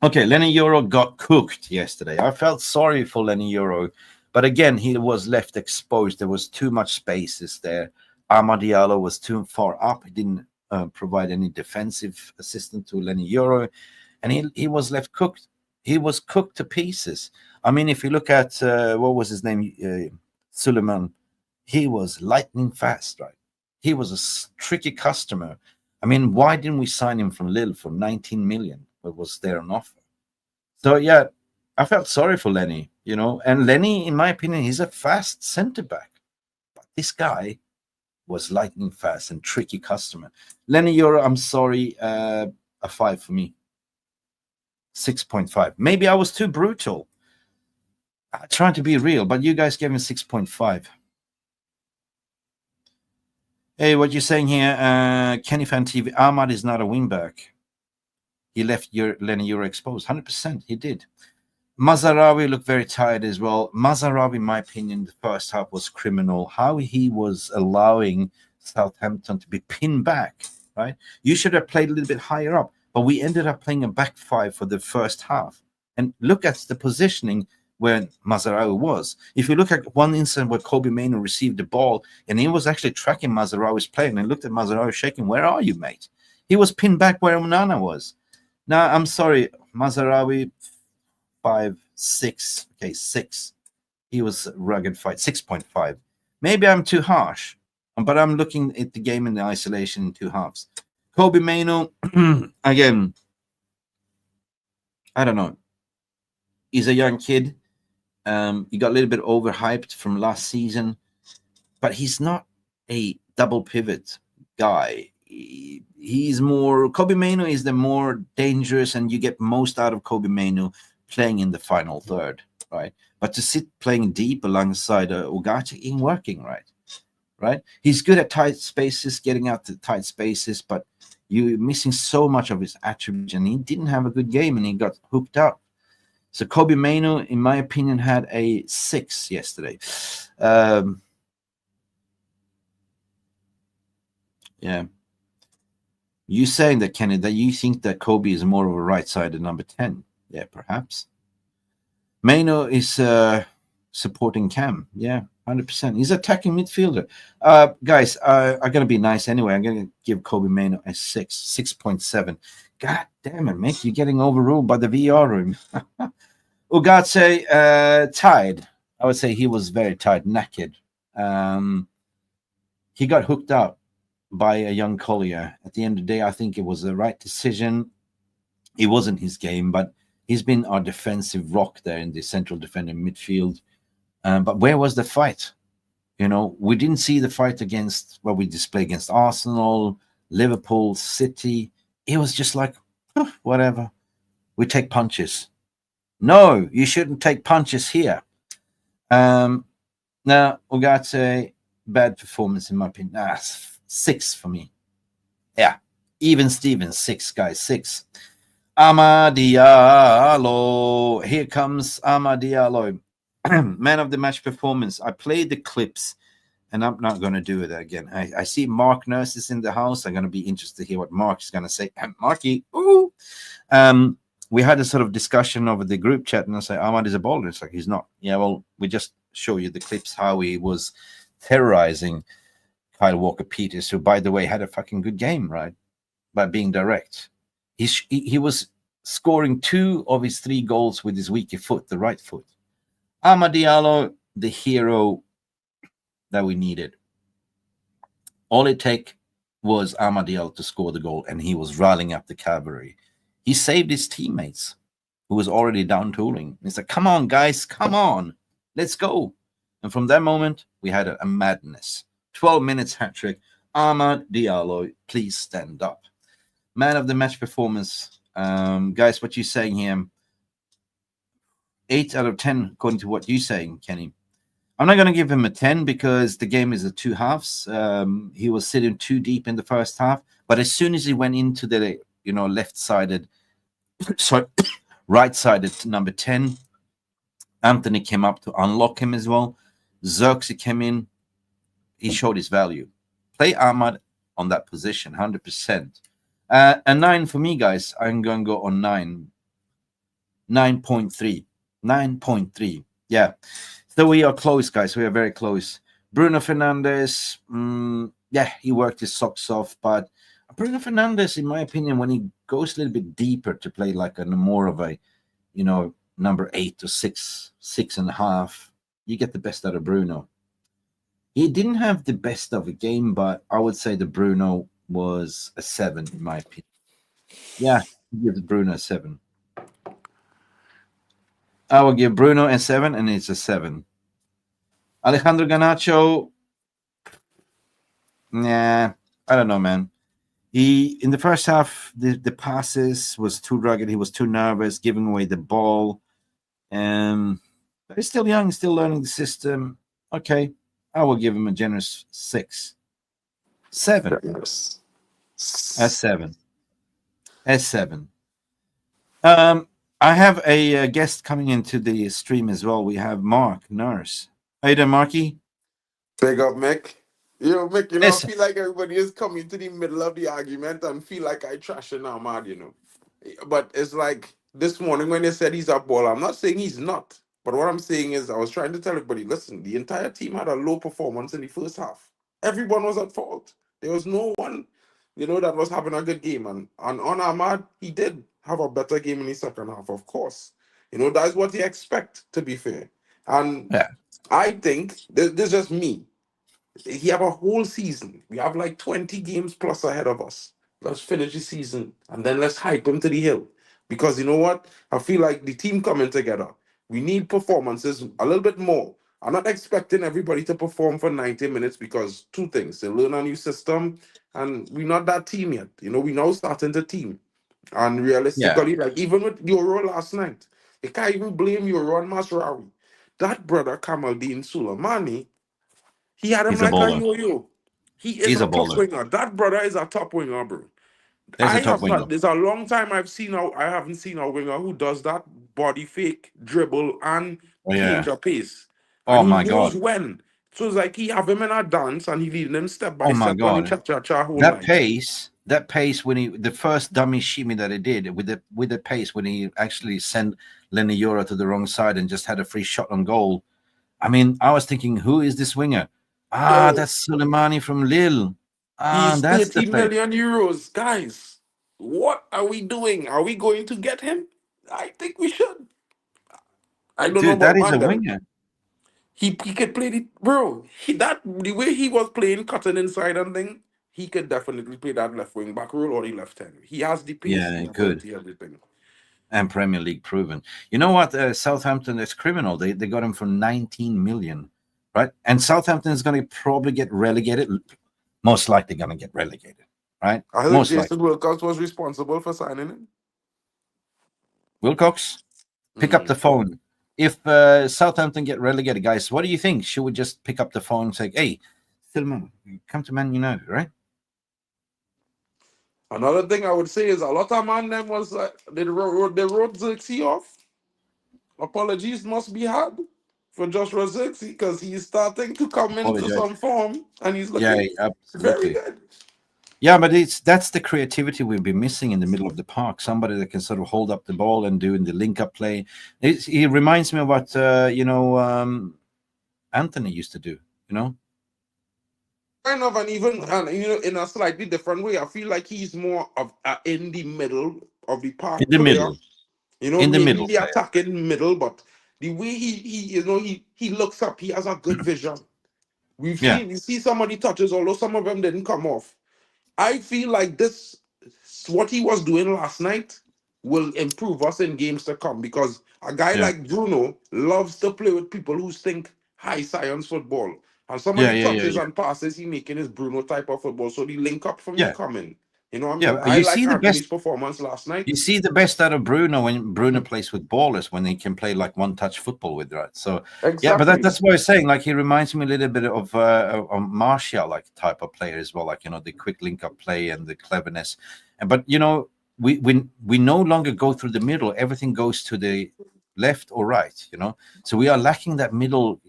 Okay, Lenny Euro got cooked yesterday. I felt sorry for Lenny Euro, but again, he was left exposed. There was too much spaces there. AMAD Diallo was too far up. He didn't provide any defensive assistance to Lenny Euro, and he was left cooked. He was cooked to pieces. I mean, if you look at, what was his name, Suleiman, he was lightning fast, right? He was a tricky customer. I mean, why didn't we sign him from Lille for 19 million? What was there on offer? So, yeah, I felt sorry for Lenny, and Lenny, in my opinion, he's a fast centre-back. But this guy was lightning fast and tricky customer. Lenny Euro, I'm sorry, a 5 for me. 6.5. Maybe I was too brutal. I'm trying to be real, but you guys gave me 6.5. Hey, what you saying here? Kenny Fan TV, AMAD is not a wingback. He left Lenny Euro exposed. 100%, he did. Mazarawi looked very tired as well. Mazarawi, in my opinion, the first half was criminal. How he was allowing Southampton to be pinned back, right? You should have played a little bit higher up, but we ended up playing a back five for the first half. And look at the positioning where Mazarawi was. If you look at one incident where Kobe Mainoo received the ball and he was actually tracking Mazarawi's play, and I looked at Mazarawi shaking, where are you, mate? He was pinned back where Onana was. Now, I'm sorry, Mazarawi, 5, 6, okay, 6. He was a rugged fight, 6.5. Maybe I'm too harsh, but I'm looking at the game in the isolation in two halves. Kobe Mainoo, again, I don't know. He's a young kid. He got a little bit overhyped from last season, but he's not a double pivot guy. He's more, Kobe Mainoo is the more dangerous, and you get most out of Kobe Mainoo playing in the final third, right? But to sit playing deep alongside Ugarte ain't working, right? He's good at tight spaces, getting out to tight spaces, but you're missing so much of his attributes, and he didn't have a good game, and he got hooked up. So Kobe Mainoo, in my opinion, had a 6 yesterday. Yeah. You saying that, Kenny, that you think that Kobe is more of a right-sided number 10? Yeah, perhaps. Mainoo is supporting Cam. Yeah, 100%. He's attacking midfielder. Guys, I'm going to be nice anyway. I'm going to give Kobe Mainoo a 6.7. God damn it, mate. You're getting overruled by the VR room. Ugarte, tired. I would say he was very tired, knackered. He got hooked up by a young Collier. At the end of the day, I think it was the right decision. It wasn't his game, but he's been our defensive rock there in the central defending midfield. But where was the fight? We didn't see the fight against what we display against Arsenal, Liverpool, City. It was just like, whatever. We take punches. No, you shouldn't take punches here. Now, Ugarte, bad performance in my opinion. 6 for me. Yeah, even Stevens, 6, guys, 6. AMAD Diallo. Here comes AMAD Diallo. Man of the match performance. I played the clips, and I'm not going to do it again. I see Mark Nurse is in the house. I'm going to be interested to hear what Mark is going to say. Marky, ooh. We had a sort of discussion over the group chat, and I say, AMAD is a baller. It's like, he's not. Yeah, well, we just show you the clips, how he was terrorizing Kyle Walker-Peters, who, by the way, had a fucking good game, right? By being direct. He was scoring 2 of his 3 goals with his weaker foot, the right foot. AMAD Diallo, the hero that we needed. All it take was AMAD Diallo to score the goal, and he was rallying up the cavalry. He saved his teammates, who was already down tooling. He's like, come on, guys, come on. Let's go. And from that moment, we had a madness. 12 minutes hat trick. AMAD, Diallo, please stand up. Man of the match performance. Guys, what you saying here? 8 out of 10, according to what you're saying, Kenny. I'm not going to give him a 10 because the game is a two halves. He was sitting too deep in the first half. But as soon as he went into the, left-sided, sorry, right-sided number 10, Anthony came up to unlock him as well. Xerxes came in. He showed his value. Play AMAD on that position, 100%. A 9 for me, guys. I'm going to go on 9. 9.3. 9.3. Yeah. So we are close, guys. We are very close. Bruno Fernandes, yeah, he worked his socks off. But Bruno Fernandes, in my opinion, when he goes a little bit deeper to play like a more of a, number 8 or 6, 6.5, you get the best out of Bruno. He didn't have the best of a game, but I would say the Bruno was a 7, in my opinion. Yeah, give Bruno a 7. I will give Bruno a 7, and it's a 7. Alejandro Garnacho, nah, I don't know, man. He, in the first half, the passes was too rugged. He was too nervous, giving away the ball. But he's still young, still learning the system. Okay, I will give him a generous 6. 7. S7. S7. I have a guest coming into the stream as well. We have Mark Nurse. How you doing, Marky? Big up, Mick. Mick, Yes. I feel like everybody is coming to the middle of the argument and feel like I trashing AMAD, But it's like this morning when they said he's a baller, I'm not saying he's not. But what I'm saying is I was trying to tell everybody, listen, the entire team had a low performance in the first half. Everyone was at fault. There was no one, that was having a good game. And on AMAD, he did have a better game in the second half, of course. That's what you expect, to be fair. And Yeah. I think, this is just me, he have a whole season. We have like 20 games plus ahead of us. Let's finish the season and then let's hype him to the hill. Because you know what? I feel like the team coming together. We need performances a little bit more. I'm not expecting everybody to perform for 90 minutes because 2 things. They learn a new system and we're not that team yet. We now starting to team. And realistically, like even with Euro last night, you can't even blame Euro on Masraoui. That brother Kamaldeen Suleimani, he had him He's a like a baller. yo-yo. He is He's a a top baller. winger. That brother is a top winger, bro. There's a top winger. There's a long time I haven't seen a winger who does that body fake, dribble, and change a pace. Oh, And he my knows God. when. So it's like he have him in a dance and he leading him step by Oh, my step on the God. cha-cha whole That line. pace when the first dummy shimmy that he did with the pace when he actually sent Lenny Yoro to the wrong side and just had a free shot on goal. I mean, I was thinking, who is this winger? Yo. That's Soleimani from Lille. He's That's 30 the play. million euros. Guys, what are we doing? Are we going to get him? I think we should. I don't know Dude, that about is a Mandem. winger. He could play the way he was playing, cutting inside and thing, he could definitely play that left wing back role or the left hand. He has the pace, Yeah, the good. ability, everything. And Premier League proven. You know what? Southampton is criminal. They got him for 19 million, right? And Southampton is going to probably get relegated. Most likely going to get relegated, right? I heard Most Jason likely. Wilcox was responsible for signing him. Wilcox, pick up the phone. If Southampton get relegated, guys, what do you think? Should we just pick up the phone and say, hey, Stillman, come to Man United, right? Another thing I would say is a lot of man them was they wrote Xerxes off. Apologies must be had for Joshua Xerxes because he's starting to come into Apologize. some form and he's looking Yeah, absolutely. very good. Yeah, but that's the creativity we've been missing in the middle of the park. Somebody that can sort of hold up the ball and doing the link-up play. He reminds me of what Anthony used to do. Kind of, and even in a slightly different way. I feel like he's more of in the middle of the park. In the player. middle. Maybe middle the player. attacking middle, but the way he looks up, he has a good vision. We see some of the touches, although some of them didn't come off. I feel like what he was doing last night will improve us in games to come, because a guy Yeah. like Bruno loves to play with people who think high science football. And some of Yeah, the yeah, yeah, touches yeah. and passes he making is Bruno type of football. So the link up for me Yeah. coming. You know what I Yeah. mean? I You like see the Anthony's best. performance last night. You see the best out of Bruno when Bruno plays with ballers, when he can play like one-touch football with, right? So yeah, but Exactly. that's what I was saying. Like he reminds me a little bit of Martial, like type of player as well. Like, you know, the quick link-up play and the cleverness. But you know, we no longer go through the middle. Everything goes to the left or right. You know, so we are lacking that middle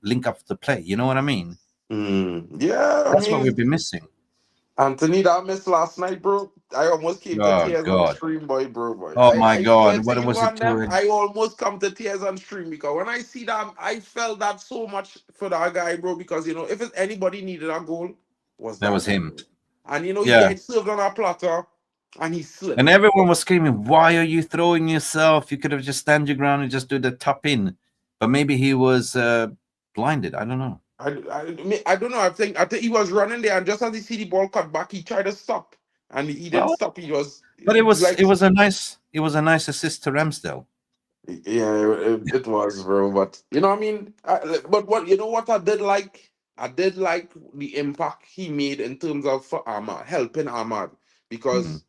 link up the play. You know what I mean? Yeah, I That's what mean, we've been missing. Anthony, that miss last night, bro. I almost came to Oh tears on God. stream, boy. Oh my I swear God. to What you, was it and them, doing? I almost come to tears on stream, because when I see that, I felt that so much for that guy, bro. Because you know, if it's anybody needed a goal, was That that was guy, him. bro. And you know, he Yeah. gets served on a platter, and he slipped. And everyone was screaming, "Why are you throwing yourself? You could have just stand your ground and just do the top in." But maybe he was blinded. I don't know. I don't know. I think he was running there, and just as he see the ball cut back, he tried to stop, and he didn't Well, stop. He was but like, it was a nice assist to Ramsdale. yeah, it was, bro. But you know, what I mean, but what you know, what I did like, the impact he made in terms of for Ahmad, helping Ahmad, Mm. because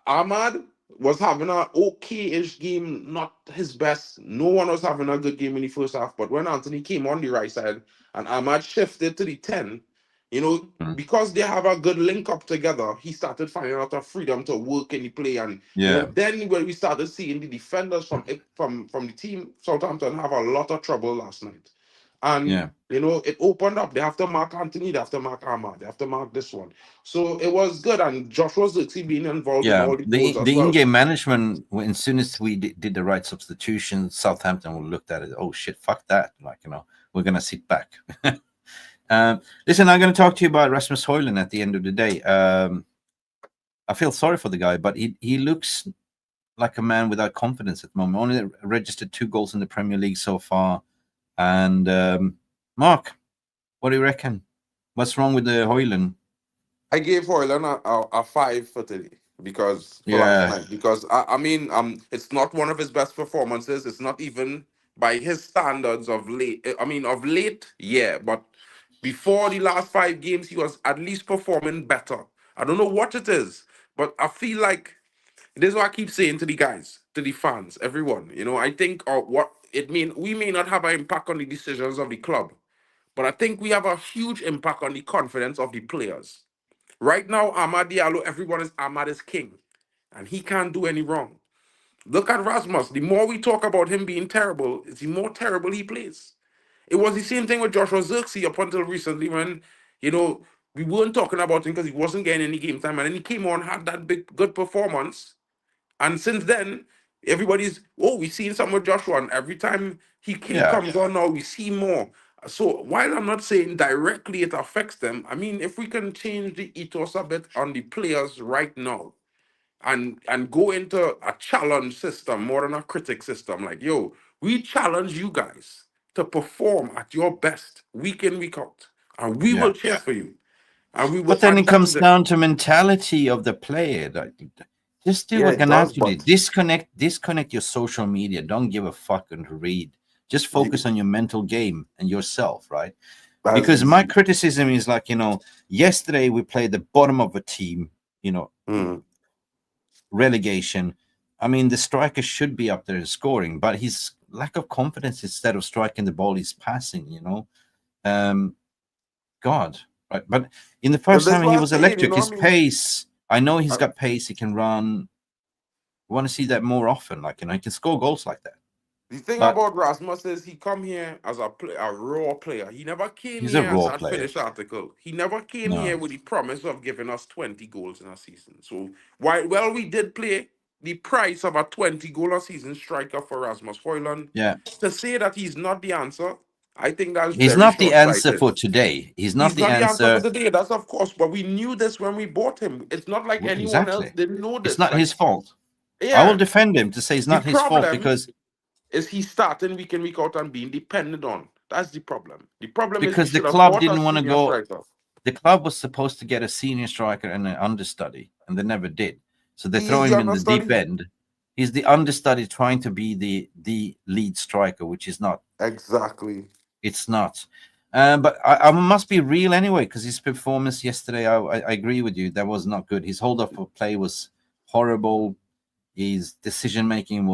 Ahmad was having a okay-ish game, not his best. No one was having a good game in the first half. But when Anthony came on the right side and Ahmad shifted to the 10, you know, Mm. because they have a good link up together, he started finding a lot of freedom to work in the play. And you know, Yeah, then when we started seeing the defenders from the team Southampton have a lot of trouble last night. And yeah, you know, it opened up. They have to mark Anthony, they have to mark Ahmad, they have to mark this one. So it was good. And Joshua's actually being involved in yeah. all the goals as The well. in-game management. As soon as we did the right substitution, Southampton looked at it. Oh shit, fuck that! Like, you know, we're gonna sit back. Listen, I'm going to talk to you about Rasmus Højlund at the end of the day. I feel sorry for the guy, but he looks like a man without confidence at the moment. Only registered 2 goals in the Premier League so far. And Mark, what do you reckon? What's wrong with the Højlund? I gave Højlund a 5 for today, because for Yeah. last night, because I mean, it's not one of his best performances. It's not even by his standards of late. I mean, of late, yeah, but before the last 5 games, he was at least performing better. I don't know what it is, but I feel like this is what I keep saying to the guys, to the fans, everyone. You know, I think what it mean, we may not have an impact on the decisions of the club, but I think we have a huge impact on the confidence of the players. Right now, AMAD Diallo, everyone is AMAD is king, and he can't do any wrong. Look at Rasmus. The more we talk about him being terrible, the more terrible he plays. It was the same thing with Joshua Zirkzee up until recently, when, you know, we weren't talking about him because he wasn't getting any game time, and then he came on, had that big good performance, and since then, everybody's, oh, we've seen some with Joshua, and every time he Yeah. comes on now, we see more. So while I'm not saying directly it affects them, I mean, if we can change the ethos a bit on the players right now, and go into a challenge system more than a critic system, like, yo, we challenge you guys to perform at your best week in, week out, and we will cheer for you. And we will, But then and it that's comes down to mentality of the player. Like, just do Yeah, what it does, Ganacho did. but Disconnect your social media. Don't give a fuck and read. Just focus on your mental game and yourself, right? that's Because my easy. criticism is like, you know, yesterday we played the bottom of a team, you know, relegation. I mean, the striker should be up there scoring, but his lack of confidence, instead of striking the ball, he's passing, you know. God, right? But in the first That's time, he what I'm was saying, you electric. know His what I mean? pace, I know he's got pace. He can run. I want to see that more often. Like, you know, he can score goals like that. The thing But about Rasmus is he come here as a raw player. He never came he's a here as raw that player. finished article. He never came No. here with the promise of giving us 20 goals in a season. So while we did play the price of a 20-goal a season striker for Rasmus Højlund, Yeah. to say that he's not the answer, I think that's He's very not the answer short-sighted. for today. He's not He's the not the answer for answer. today, that's of course, but we knew this when we bought him. It's not like anyone else Exactly. didn't know It's this. not Like, his fault. yeah. I will defend him to say it's The not his fault, problem because is he starting week in, week out and being dependent on. That's the problem. The problem is we the should have club bought a didn't want to senior go. striker. The club was supposed to get a senior striker and an understudy, and they never did. So they He throw is the him in the deep understudy. end. He's the understudy trying to be the lead striker, which is not. Exactly. It's not. But I must be real anyway, because his performance yesterday, I agree with you, that was not good. His hold up of play was horrible. His decision making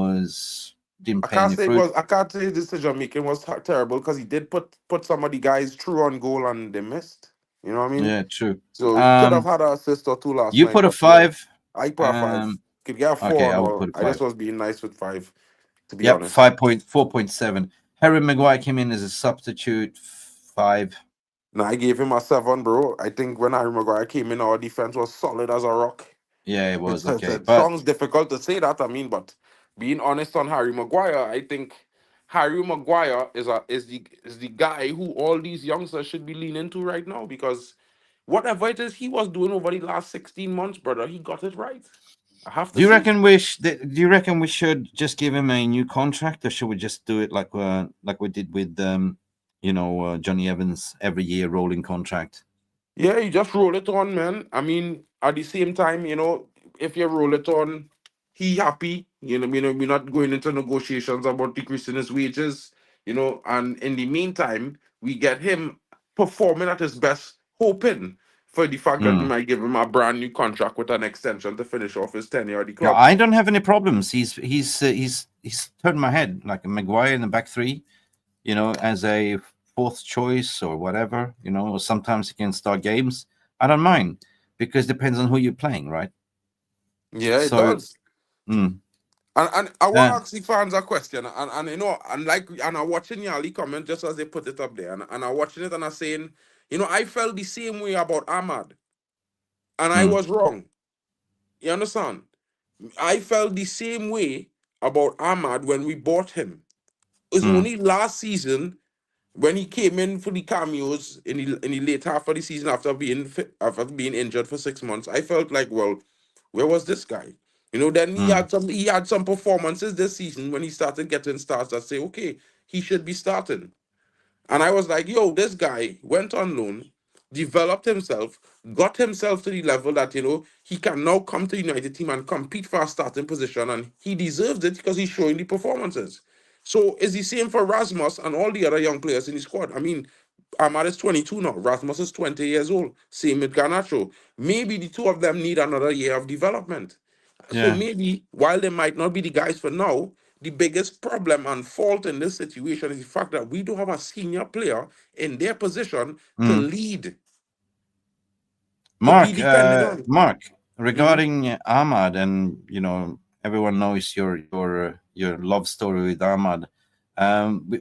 didn't pay any fruit. I can't say his decision making was terrible because he did put some of the guys through on goal and they missed. You know what I mean? Yeah, true. So he could have had an assist or two last You night. put a but yeah, 5. I put a 5. Could get a 4 okay, and I would all. put a I just 5. was being nice with 5, to be Yep, honest. 4.7. Harry Maguire came in as a substitute, 5. No, I gave him a 7, bro. I think when Harry Maguire came in, our defense was solid as a rock. Yeah, it was okay. It But sounds difficult to say that, I mean, but being honest on Harry Maguire, I think Harry Maguire is the guy who all these youngsters should be leaning to right now, because whatever it is he was doing over the last 16 months, brother, he got it right. I have to do you say. reckon we should just give him a new contract, or should we just do it like we did with Johnny Evans, every year rolling contract? Yeah, you just roll it on, man. I mean, at the same time, if you roll it on, he happy. We're not going into negotiations about decreasing his wages. And in the meantime, we get him performing at his best, hoping for the fact that we might give him a brand new contract with an extension to finish off his tenure at the club. No, I don't have any problems. He's turned my head, like a Maguire in the back 3, as a 4th choice or whatever, or sometimes he can start games. I don't mind, because it depends on who you're playing, right? Yeah, it does. And I want to ask the fans a question, and I'm watching Yali comment just as they put it up there, and I'm watching it and I'm saying, I felt the same way about AMAD, and I was wrong. You understand? I felt the same way about AMAD when we bought him. It was only last season when he came in for the cameos in the late half of the season after being injured for 6 months. I felt like, well, where was this guy? Then he had some performances this season when he started getting starts that say, okay, he should be starting. And I was like, yo, this guy went on loan, developed himself, got himself to the level that, he can now come to the United team and compete for a starting position, and he deserves it because he's showing the performances. So it's the same for Rasmus and all the other young players in the squad. I mean, Amad is 22 now. Rasmus is 20 years old. Same with Garnacho. Maybe the two of them need another year of development. So maybe, while they might not be the guys for now, the biggest problem and fault in this situation is the fact that we don't have a senior player in their position to lead. Mark, regarding Ahmad, and everyone knows your love story with Ahmad.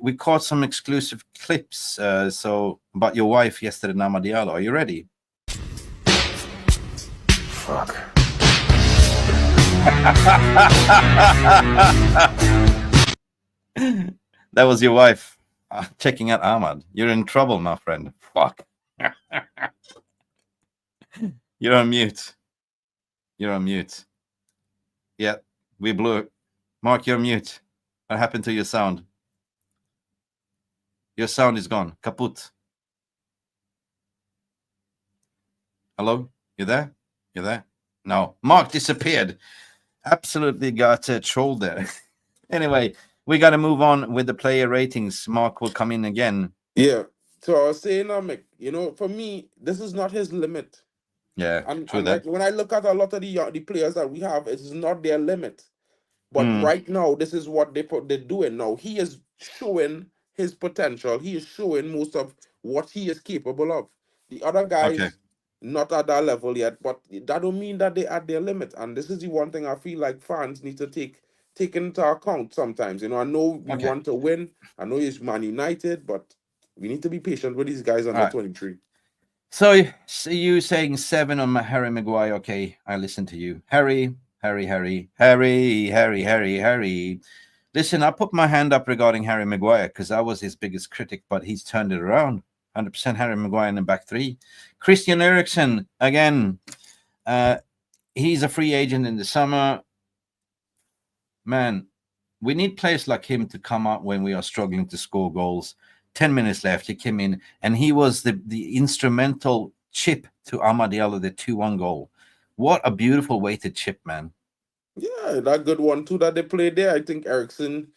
We caught some exclusive clips about your wife yesterday, Nama Diallo. Are you ready? Fuck. That was your wife checking out Ahmad. You're in trouble, my friend. Fuck. You're on mute. You're on mute. Yeah, we blew it. Mark, you're mute. What happened to your sound? Your sound is gone. Kaput. Hello? You there? You there? No. Mark disappeared. Absolutely got trolled there. Anyway, we got to move on with the player ratings. Mark will come in again. Yeah. So I was saying, Mick, for me, this is not his limit. Yeah, and like, when I look at a lot of the players that we have, it is not their limit. But right now, this is what they're doing now. He is showing his potential. He is showing most of what he is capable of. The other guys, not at that level yet, but that don't mean that they're at their limit. And this is the one thing I feel like fans need to take into account sometimes. I know we want to win. I know it's Man United, but we need to be patient with these guys under 23. So you saying 7 on Harry Maguire? Okay, I listen to you. Harry. Listen, I put my hand up regarding Harry Maguire because I was his biggest critic, but he's turned it around. 100% Harry Maguire in the back 3. Christian Eriksen, again, he's a free agent in the summer. Man, we need players like him to come up when we are struggling to score goals. 10 minutes left, he came in, and he was the instrumental chip to AMAD Diallo, the 2-1 goal. What a beautiful way to chip, man. Yeah, that good one too that they played there. I think Ericsson.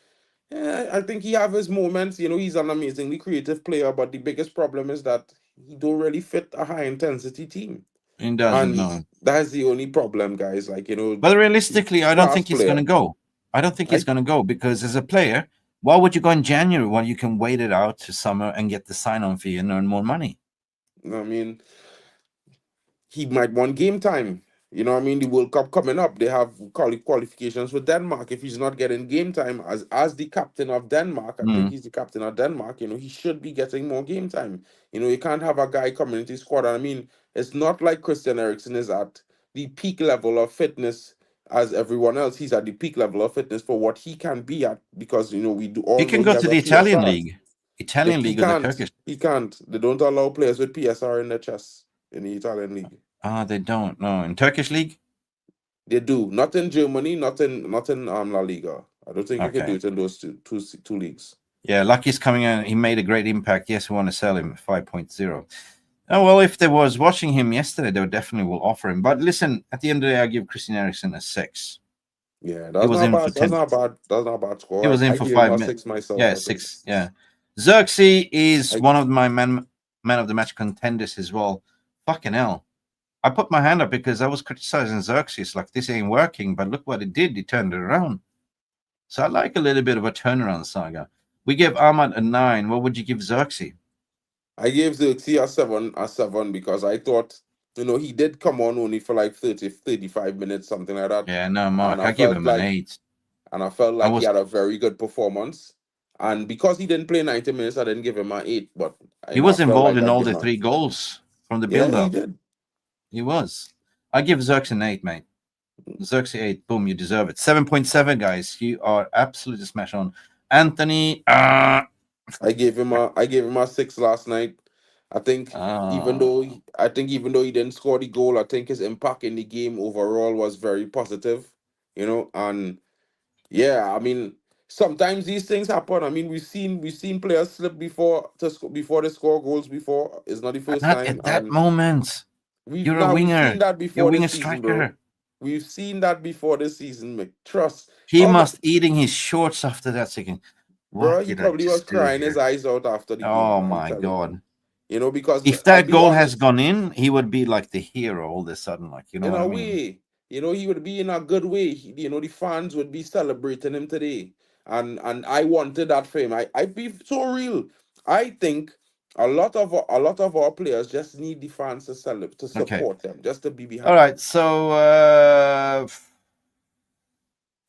Yeah, I think he have his moments. You know, he's an amazingly creative player, but the biggest problem is that he don't really fit a high intensity team, He doesn't and know. that's the only problem, guys. Like you know, But realistically, I don't class think he's going player. to go. I don't think he's I going to go because as a player, why would you go in January when you can wait it out to summer and get the sign-on fee and earn more money? I mean, he might want game time. You know what I mean? The World Cup coming up. They have qualifications with Denmark. If he's not getting game time as the captain of Denmark, I think Mm. he's the captain of Denmark, you know, he should be getting more game time. You know, you can't have a guy coming into the squad. And I mean, it's not like Christian Eriksen is at the peak level of fitness as everyone else. He's at the peak level of fitness for what he can be at because, you know, we do all He know can he go has to a the Italian PSR. league, Italian He league or the can't. Turkish. He can't. They don't allow players with PSR in their chest in the Italian league. Ah, they don't. No, in Turkish league. They do. Not in Germany, not in La Liga. I don't think you can do Okay. it in those two leagues. Yeah, Lucky's coming in. He made a great impact. Yes, we want to sell him 5.0. Oh, well, if they was watching him yesterday, they definitely will offer him. But listen, at the end of the day, I give Christian Eriksen a 6. Yeah, He that's was not in bad. for That's 10. not bad. That's not a bad score. He was in I for gave him 5 a minutes. 6 myself. Yeah, I think. 6. Yeah. Xerxes is I- one of my man of the match contenders as well. Fucking hell. I put my hand up because I was criticizing Xerxes like this ain't working, but look what it did. He turned it around. So I like a little bit of a turnaround saga. We give AMAD a 9. What would you give Xerxes? I gave Xerxes a 7 because I thought, you know, he did come on only for like 35 minutes, something like that. Yeah, no, And Mark. I I give felt him an like 8. and I felt I like he was had a very good performance. And because he didn't play 90 minutes, I didn't give him an 8. But he I was felt involved like in I all give the him 3 goals from the yeah, he build-up. did. He was. I give Xerxes an 8, mate. Xerxes 8. Boom, you deserve it. 7.7, guys. You are absolutely smash on. Anthony. I gave him a 6 last night. I think even though he didn't score the goal, I think his impact in the game overall was very positive. You know, and yeah, I mean, sometimes these things happen. I mean, we've seen players slip before they score goals before. It's not the But first not time, at that and moment. You're a we've seen winger. that You're a before winger this season, bro. striker. We've seen that before this season, Mick. Trust. He How much, must eating his shorts after that second. bro? What He did I probably was just do crying his here? eyes out after the game, Oh man. I'm my telling you. god. You know, because If I'll that be goal has honest, gone in, he would be like the hero all of a sudden, like you know in what I a mean? way, you know, he would be in a good way. You know, the fans would be celebrating him today, and I wanted that for him. I be so real. I think a lot of our players just need the fans to celebrate, to Okay. support them, just to be All behind them. right. So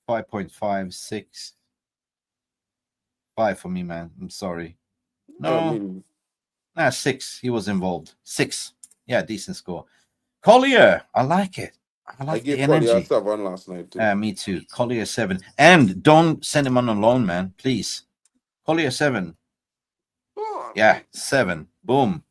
5.5, 6, 5 for me, man. I'm sorry. I No, mean, 6. He was involved. 6. Yeah, decent score. Collier, I like it. I I like the gave Collier a energy. 7 last night too. Me too. Collier 7. And don't send him on a loan, man. Please. Collier 7. Yeah, 7. Boom.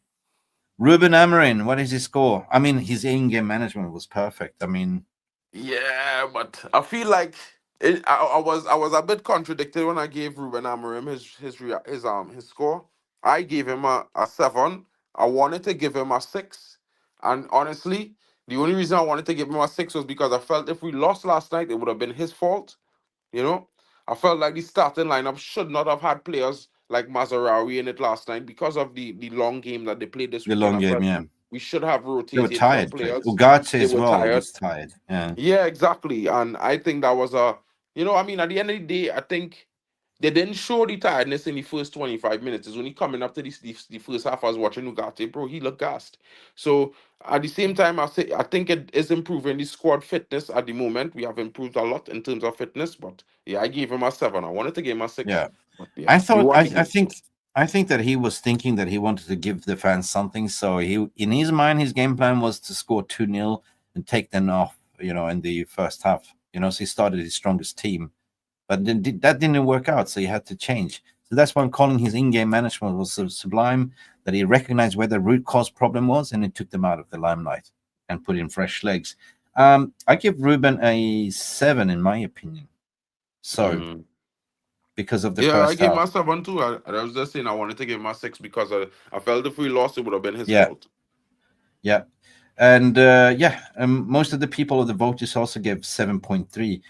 Ruben Amorim, what is his score? I mean, his in-game management was perfect. I mean, Yeah, but I feel like I was a bit contradicted when I gave Ruben Amorim his score. I gave him a 7. I wanted to give him a 6, and honestly, the only reason I wanted to give him a 6 was because I felt if we lost last night, it would have been his fault. You know, I felt like the starting lineup should not have had players like Mazarawi in it last night because of the long game that they played this the weekend. long I game, felt yeah. we should have They were rotated some tired, Chris. players. Ugarte They as were well tired. was tired. Yeah. Yeah, exactly. And I think that was I mean, at the end of the day, I think they didn't show the tiredness in the first 25 minutes. It's only coming up to the first half I was watching Ugarte, bro, he looked gassed. So at the same time, I think it is improving the squad fitness at the moment. We have improved a lot in terms of fitness, but yeah, I gave him a 7. I wanted to give him a 6. Yeah. But yeah, I we thought won the I game. think that he was thinking that he wanted to give the fans something. So he in his mind, his game plan was to score 2-0 and take them off, in the first half. So he started his strongest team. But then that didn't work out, so he had to change. So that's why I'm calling his in-game management was so sublime, that he recognized where the root cause problem was and it took them out of the limelight and put in fresh legs. I give Ruben a 7 in my opinion. So because of the Yeah, I first gave him half. a 7 too. I was just saying I wanted to give him a 6 because I felt if we lost, it would have been his Yeah. fault. Yeah. And most of the people of the voters also gave 7.3.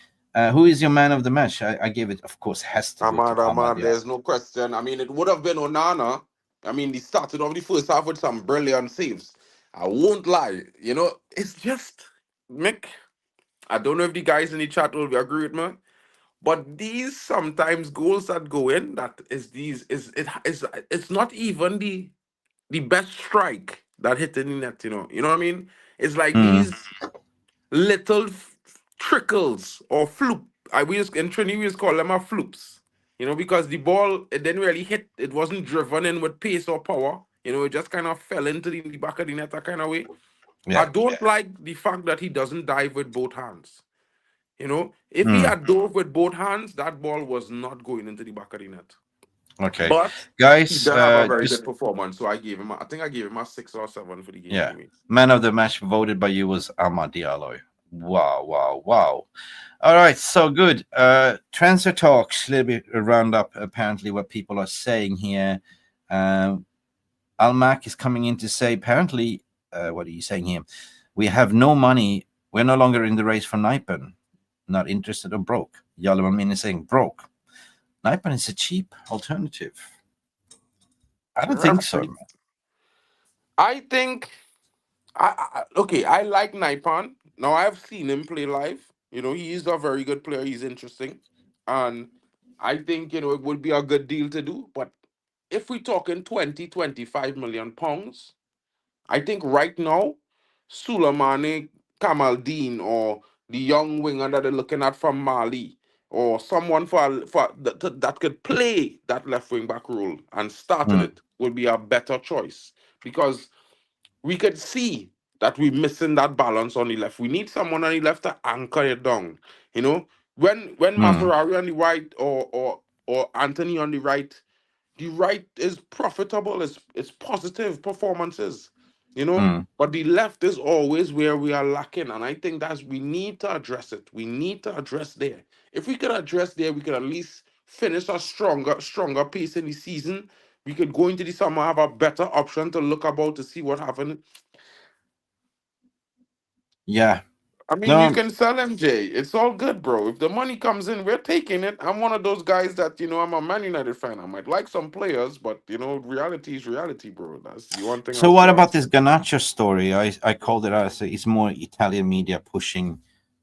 Who is your man of the match? I gave it, of course, has to go to AMAD. Yeah. There's no question. I mean, it would have been Onana. I mean, he started off the first half with some brilliant saves. I won't lie. You know, it's just, Mick, I don't know if the guys in the chat will agree with me, but these sometimes goals that go in, it's not even the best strike that hit in the net, you know. You know what I mean? It's like these little trickles or fluke. In Trinity we just call them a floops. You know, because the ball, it didn't really hit, it wasn't driven in with pace or power. You know, it just kind of fell into the back of the net that kind of way. Yeah. I don't like the fact that he doesn't dive with both hands. You know, if he had dove with both hands, that ball was not going into the back of the net. Okay, but guys, he did have a very good performance, so I gave him. I think I gave him a 6 or 7 for the game. Yeah, anyway. Man of the match voted by you was AMAD Diallo. Wow. All right, so good. Transfer talks, a little bit round up apparently what people are saying here. Almac is coming in to say apparently, what are you saying here? We have no money. We're no longer in the race for Naipen. Not interested or broke. Yalaman is saying broke. Naipen is a cheap alternative. I don't think so. Man. I think, I like Naipan. Now, I've seen him play live. You know, he is a very good player. He's interesting. And I think, you know, it would be a good deal to do. But if we're talking 20-25 million pounds, I think right now, Suleimani, Kamaldeen, or the young winger that they're looking at from Mali, or someone that could play that left wing back role and started it would be a better choice, because we could see that we're missing that balance on the left. We need someone on the left to anchor it down. You know, when Maserati on the right or Anthony on the right is profitable. It's positive performances. You know, but the left is always where we are lacking, and I think we need to address it. We need to address there. If we could address there, we could at least finish a stronger pace in the season. We could go into the summer, have a better option to look about to see what happened. Yeah. I mean, you can sell MJ. It's all good, bro. If the money comes in, we're taking it. I'm one of those guys that, you know, I'm a Man United fan. I might like some players, but, you know, reality is reality, bro. That's the one thing. So what about this Garnacho story? I called it out. It's more Italian media pushing.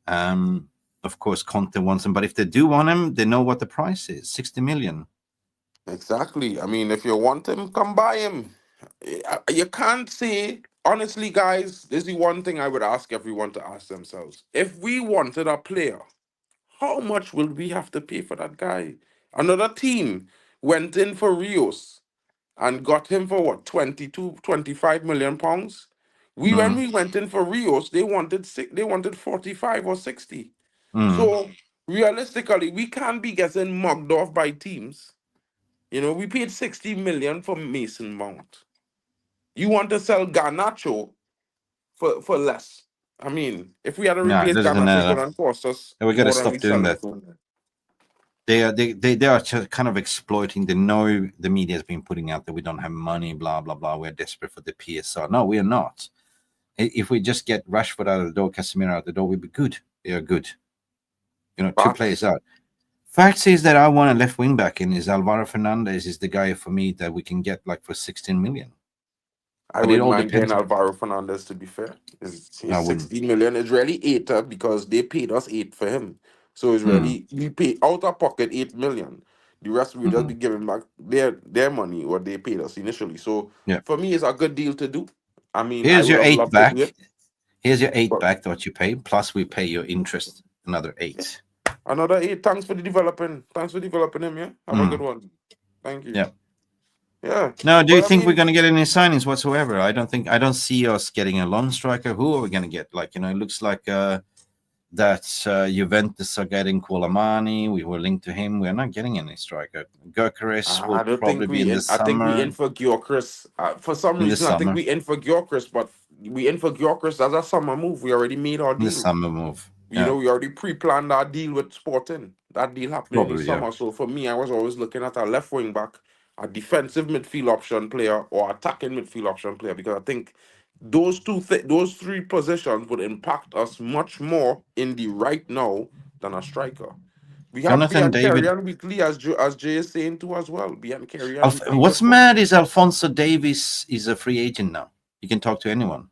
Of course, Conte wants him, but if they do want him, they know what the price is, 60 million. Exactly. I mean, if you want him, come buy him. You can't say, honestly, guys, this is the one thing I would ask everyone to ask themselves. If we wanted a player, how much will we have to pay for that guy? Another team went in for Rios and got him for what, 25 million pounds? When we went in for Rios, they wanted 45 or 60. So realistically, we can't be getting mugged off by teams. You know, we paid 60 million for Mason Mount. You want to sell Garnacho for less? I mean, if we had to replace Garnacho, it's going to cost us. We got to stop doing that. They are kind of exploiting. They know the media has been putting out that we don't have money, blah blah blah. We're desperate for the PSR. No, we are not. If we just get Rashford out of the door, Casemiro out the door, we'd be good. We are good. You know, 2 players out. Fact is that I want a left wing back in. Is Alvaro Fernandez is the guy for me that we can get like for 16 million. I would mind paying Alvaro Fernandez, to be fair. He's 16 million. It's really 8 because they paid us 8 for him. So it's really, we pay out of pocket 8 million. The rest we just be giving back their money, what they paid us initially. So for me, it's a good deal to do. I mean, here's your 8 back. Here's your 8 back that you pay. Plus we pay your interest another 8. Another 8. Thanks for developing. Thanks for developing him. Yeah, have a good one. Thank you. Yeah. Now, do you think we're going to get any signings whatsoever? I don't see us getting a long striker. Who are we going to get? Like, you know, it looks like that Juventus are getting Koulibaly. We were linked to him. We're not getting any striker. Gyökeres will probably be in the summer. I think we in for Gyökeres. For some reason, I think we in for Gyökeres, but we in for Gyökeres as a summer move. We already made our deal. The summer move. You know, we already pre-planned our deal with Sporting. That deal happened in the summer. So for me, I was always looking at a left wing back, a defensive midfield option player, or attacking midfield option player, because I think those those three positions would impact us much more in the right now than a striker. We have Jonathan Bian David. Carrion weekly, as Jay is saying too as well. Bian Carrion weekly. What's mad is Alfonso Davies is a free agent now. He can talk to anyone.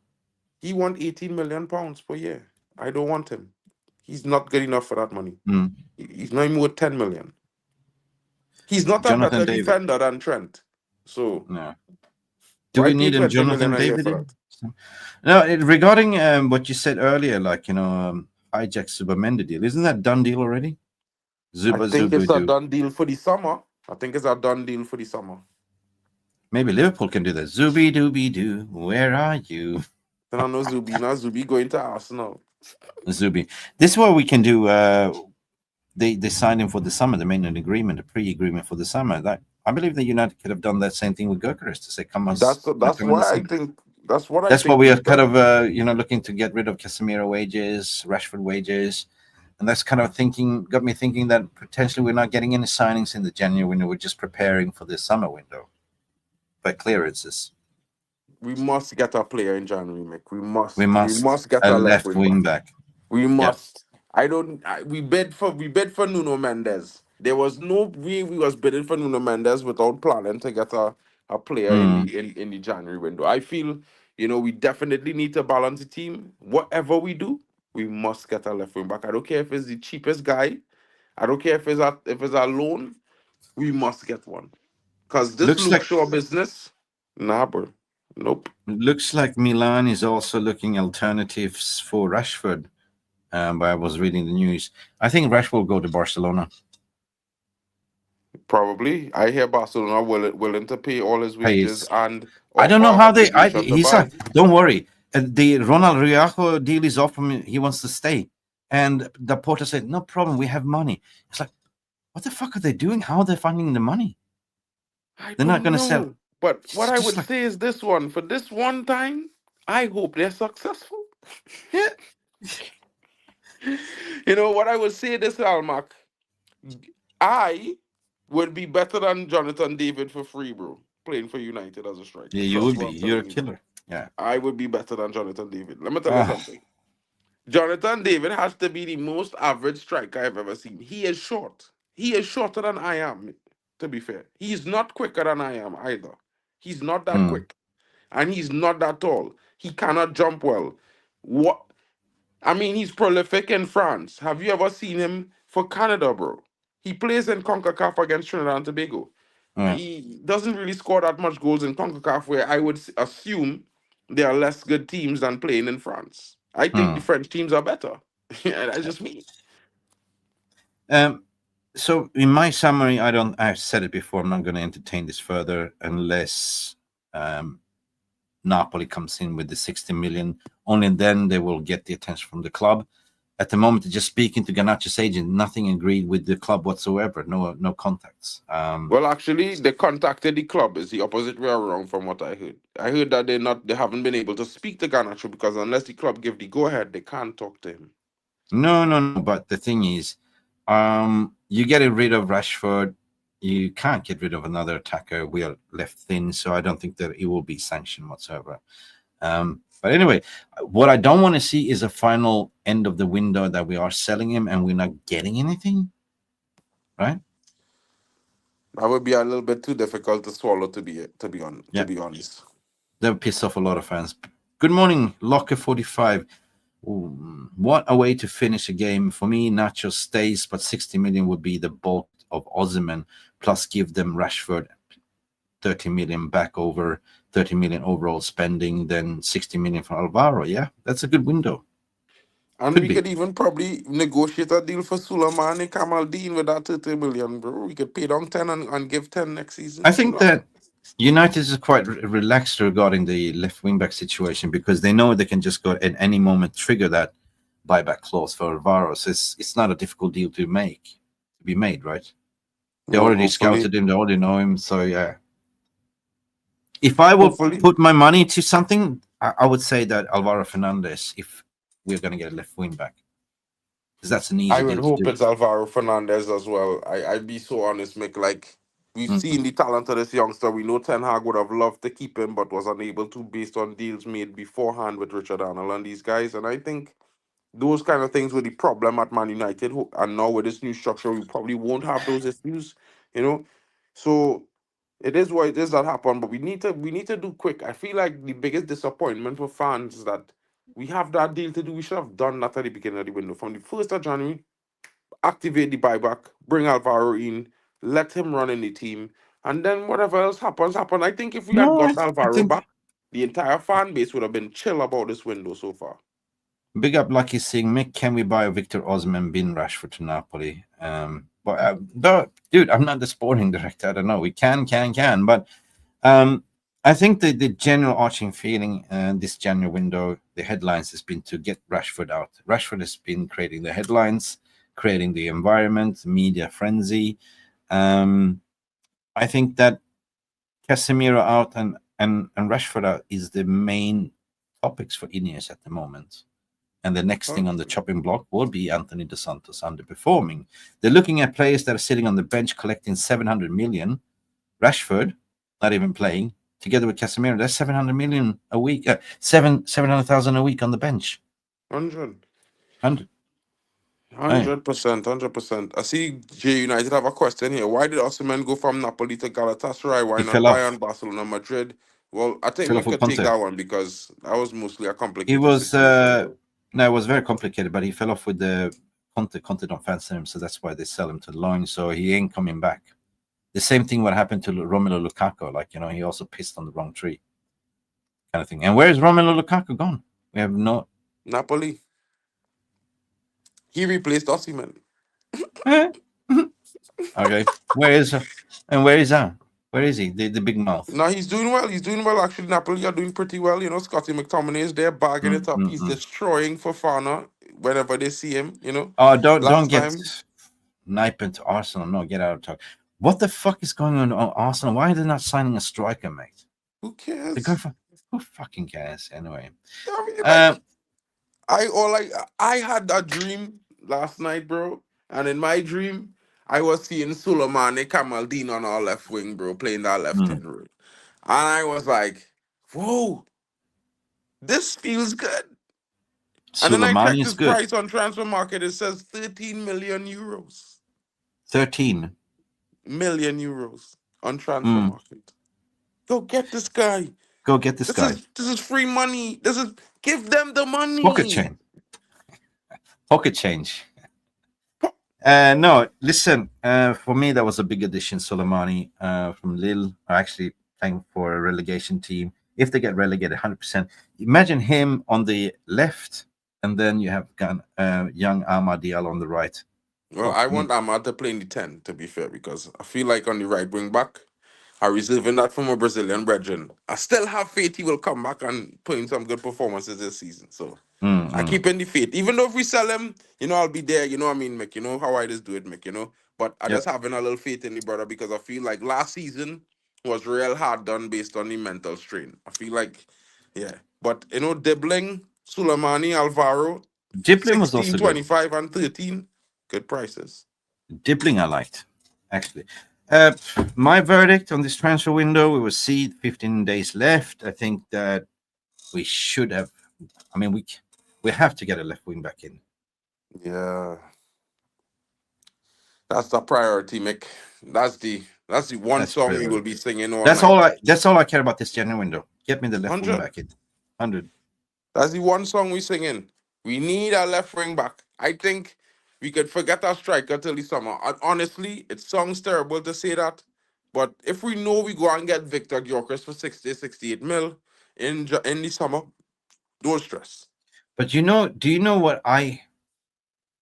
He won 18 million pounds per year. I don't want him. He's not good enough for that money. Mm. He's not even worth 10 million. He's not a Jonathan better David. defender than Trent. So No. Do why we need pay a 20 Jonathan million a year David? for that? No, regarding what you said earlier, like, hijack Subamendi deal. Isn't that done deal already? I think it's a done deal for the summer. Maybe Liverpool can do that. Zubi dooby doo, where are you? Then I know Zubi. Now Zubi going to Arsenal. Zubi. This is what we can do. They signed him for the summer. They made an agreement, a pre-agreement for the summer. That I believe that United could have done that same thing with Gyökeres to say, "Come on." That's why I think. That's what I That's think. what we are kind of looking to get rid of Casemiro wages, Rashford wages, and that's kind of got me thinking that potentially we're not getting any signings in the January window. We're just preparing for the summer window by clearances. We must get a player in January, Mick. We must get a a left wing back. We must. We bid for Nuno Mendes. There was no way we was bidding for Nuno Mendes without planning to get a player in the January window. I feel, we definitely need to balance the team. Whatever we do, we must get a left wing back. I don't care if it's the cheapest guy. I don't care if it's a loan. We must get one. Because this Luke Shaw business, nah, bro. Nope. Looks like Milan is also looking alternatives for Rashford. But I was reading the news. I think Rashford will go to Barcelona. Probably. I hear Barcelona willing to pay all his wages and I don't know how they. He's like, don't worry. The Ronald Riajo deal is off from him. He wants to stay, and the Porter said, "No problem. We have money." It's like, what the fuck are they doing? How are they finding the money? They're not going to sell. But what I would say is this one. For this one time, I hope they're successful. Yeah. What I would say this, Almac, I would be better than Jonathan David for free, bro, playing for United as a striker. Yeah, you would be. You're a killer. Yeah. I would be better than Jonathan David. Let me tell you something. Jonathan David has to be the most average striker I've ever seen. He is short. He is shorter than I am, to be fair. He's not quicker than I am either. He's not that quick. And he's not that tall. He cannot jump well. He's prolific in France. Have you ever seen him for Canada, bro? He plays in CONCACAF against Trinidad and Tobago. He doesn't really score that much goals in CONCACAF, where I would assume there are less good teams than playing in France. I think the French teams are better. That's just me. So in my summary, I've said it before, I'm not going to entertain this further unless Napoli comes in with the 60 million. Only then they will get the attention from the club. At the moment, just speaking to Garnacho's agent, nothing agreed with the club whatsoever. No contacts. Well, actually, they contacted the club. It's the opposite way around from what I heard. I heard that they haven't been able to speak to Garnacho because unless the club give the go-ahead, they can't talk to him. No. But the thing is, you get rid of Rashford, you can't get rid of another attacker. We are left thin, so I don't think that it will be sanctioned whatsoever. But anyway, what I don't want to see is a final end of the window that we are selling him and we're not getting anything, right? That would be a little bit too difficult to swallow, to be honest. That would piss off a lot of fans. Good morning, Locker45. What a way to finish a game. For me, Nacho stays, but 60 million would be the bulk of Osimhen, plus give them Rashford 30 million back over 30 million overall spending, then 60 million for Alvaro. Yeah, that's a good window. And we could even probably negotiate a deal for Suleiman and Kamaldeen with that 30 million, bro. We could pay down 10 and give 10 next season. I think that United is quite relaxed regarding the left wing back situation because they know they can just go at any moment trigger that buyback clause for Alvaro. So it's not a difficult deal to be made, right? They already scouted him, they already know him, so yeah. If I will put my money to something, I would say that Alvaro Fernandez, if we're going to get a left wing back. Because that's an easy I would hope it's Alvaro Fernandez as well. I'd be so honest, Mick. Like, We've seen the talent of this youngster. We know Ten Hag would have loved to keep him, but was unable to based on deals made beforehand with Richard Arnold and these guys. And I think those kind of things were the problem at Man United. And now with this new structure, we probably won't have those issues, you know. So it is what it is that happened, but we need to do quick. I feel like the biggest disappointment for fans is that we have that deal to do. We should have done that at the beginning of the window. From the 1st of January, activate the buyback, bring Alvaro in, let him run in the team, and then whatever else happens, happen. I think if we had No, got I Alvaro think back, the entire fan base would have been chill about this window so far. big up Lucky saying, Mick, can we buy Victor Osimhen bin Rashford to Napoli? But no, dude, I'm not the sporting director. I don't know. We can, but I think the general arching feeling this January window, the headlines has been to get Rashford out. Rashford has been creating the headlines, creating the environment, media frenzy. I think that Casemiro out and Rashford out is the main topics for Ineos at the moment. And the next thing on the chopping block will be Anthony Dos Santos underperforming. They're looking at players that are sitting on the bench collecting 700 million. Rashford, not even playing, together with Casemiro, that's 700 million a week, 700,000 a week on the bench. 100%. 100%. I see J United have a question here. Why did Osimhen go from Napoli to Galatasaray? Why not Bayern, Barcelona, Madrid? Well, I think we could take that one because that was mostly a complicated situation. No, it was very complicated, but he fell off with the Conte. Conte don't fancy him, so that's why they sell him to the line. So he ain't coming back. The same thing what happened to Romelu Lukaku. Like, you know, he also pissed on the wrong tree, kind of thing. And where is Romelu Lukaku gone? We have no Napoli. He replaced Osimhen. Okay, where is that? Where is he? The big mouth. No, he's doing well. He's doing well. Actually, Napoli are doing pretty well. You know, Scotty McTominay is there, bagging it up. He's destroying Fofana whenever they see him. You know. Oh, don't get knife into Arsenal. No, get out of talk. What the fuck is going on Arsenal? Why are they not signing a striker, mate? Who cares? Who fucking cares? Anyway, I mean, I had a dream last night, bro, and in my dream, I was seeing Suleimani Kamaldeen on our left wing, bro, playing that left hand road. And I was like, whoa, this feels good. And then I checked his price on transfer market. It says 13 million euros. 13 million euros on transfer market. Go get this guy. Go get this guy. This is free money. Give them the money. Pocket change. No, listen, for me, that was a big addition, Soleimani from Lille, are actually playing for a relegation team. If they get relegated, 100%. Imagine him on the left, and then you have young AMAD Diallo on the right. Well, I want AMAD to play in the 10, to be fair, because I feel like on the right wing back, I'm reserving that from a Brazilian brethren. I still have faith he will come back and put in some good performances this season. So I keep in the faith. Even though if we sell him, you know, I'll be there. You know what I mean, Mick? You know how I just do it, Mick, you know? But I just having a little faith in the brother because I feel like last season was real hard done based on the mental strain. I feel like, yeah. But, you know, Dibbling, Suleimani, Alvaro, Dibbling was also 25 and 13, good prices. Dibbling I liked, actually. My verdict on this transfer window, we will see 15 days left. I think that we should have, I mean, we have to get a left wing back in. Yeah. That's the priority, Mick. That's the one song we will be singing all That's night. That's all I care about this January window. Get me the left 100. wing back in. 100. That's the one song we singing. We need a left wing back. I think we could forget our striker till the summer. And honestly, it sounds terrible to say that. But if we know we go and get Victor Gyökeres for 60, 68 mil in the summer, don't stress. But do you know what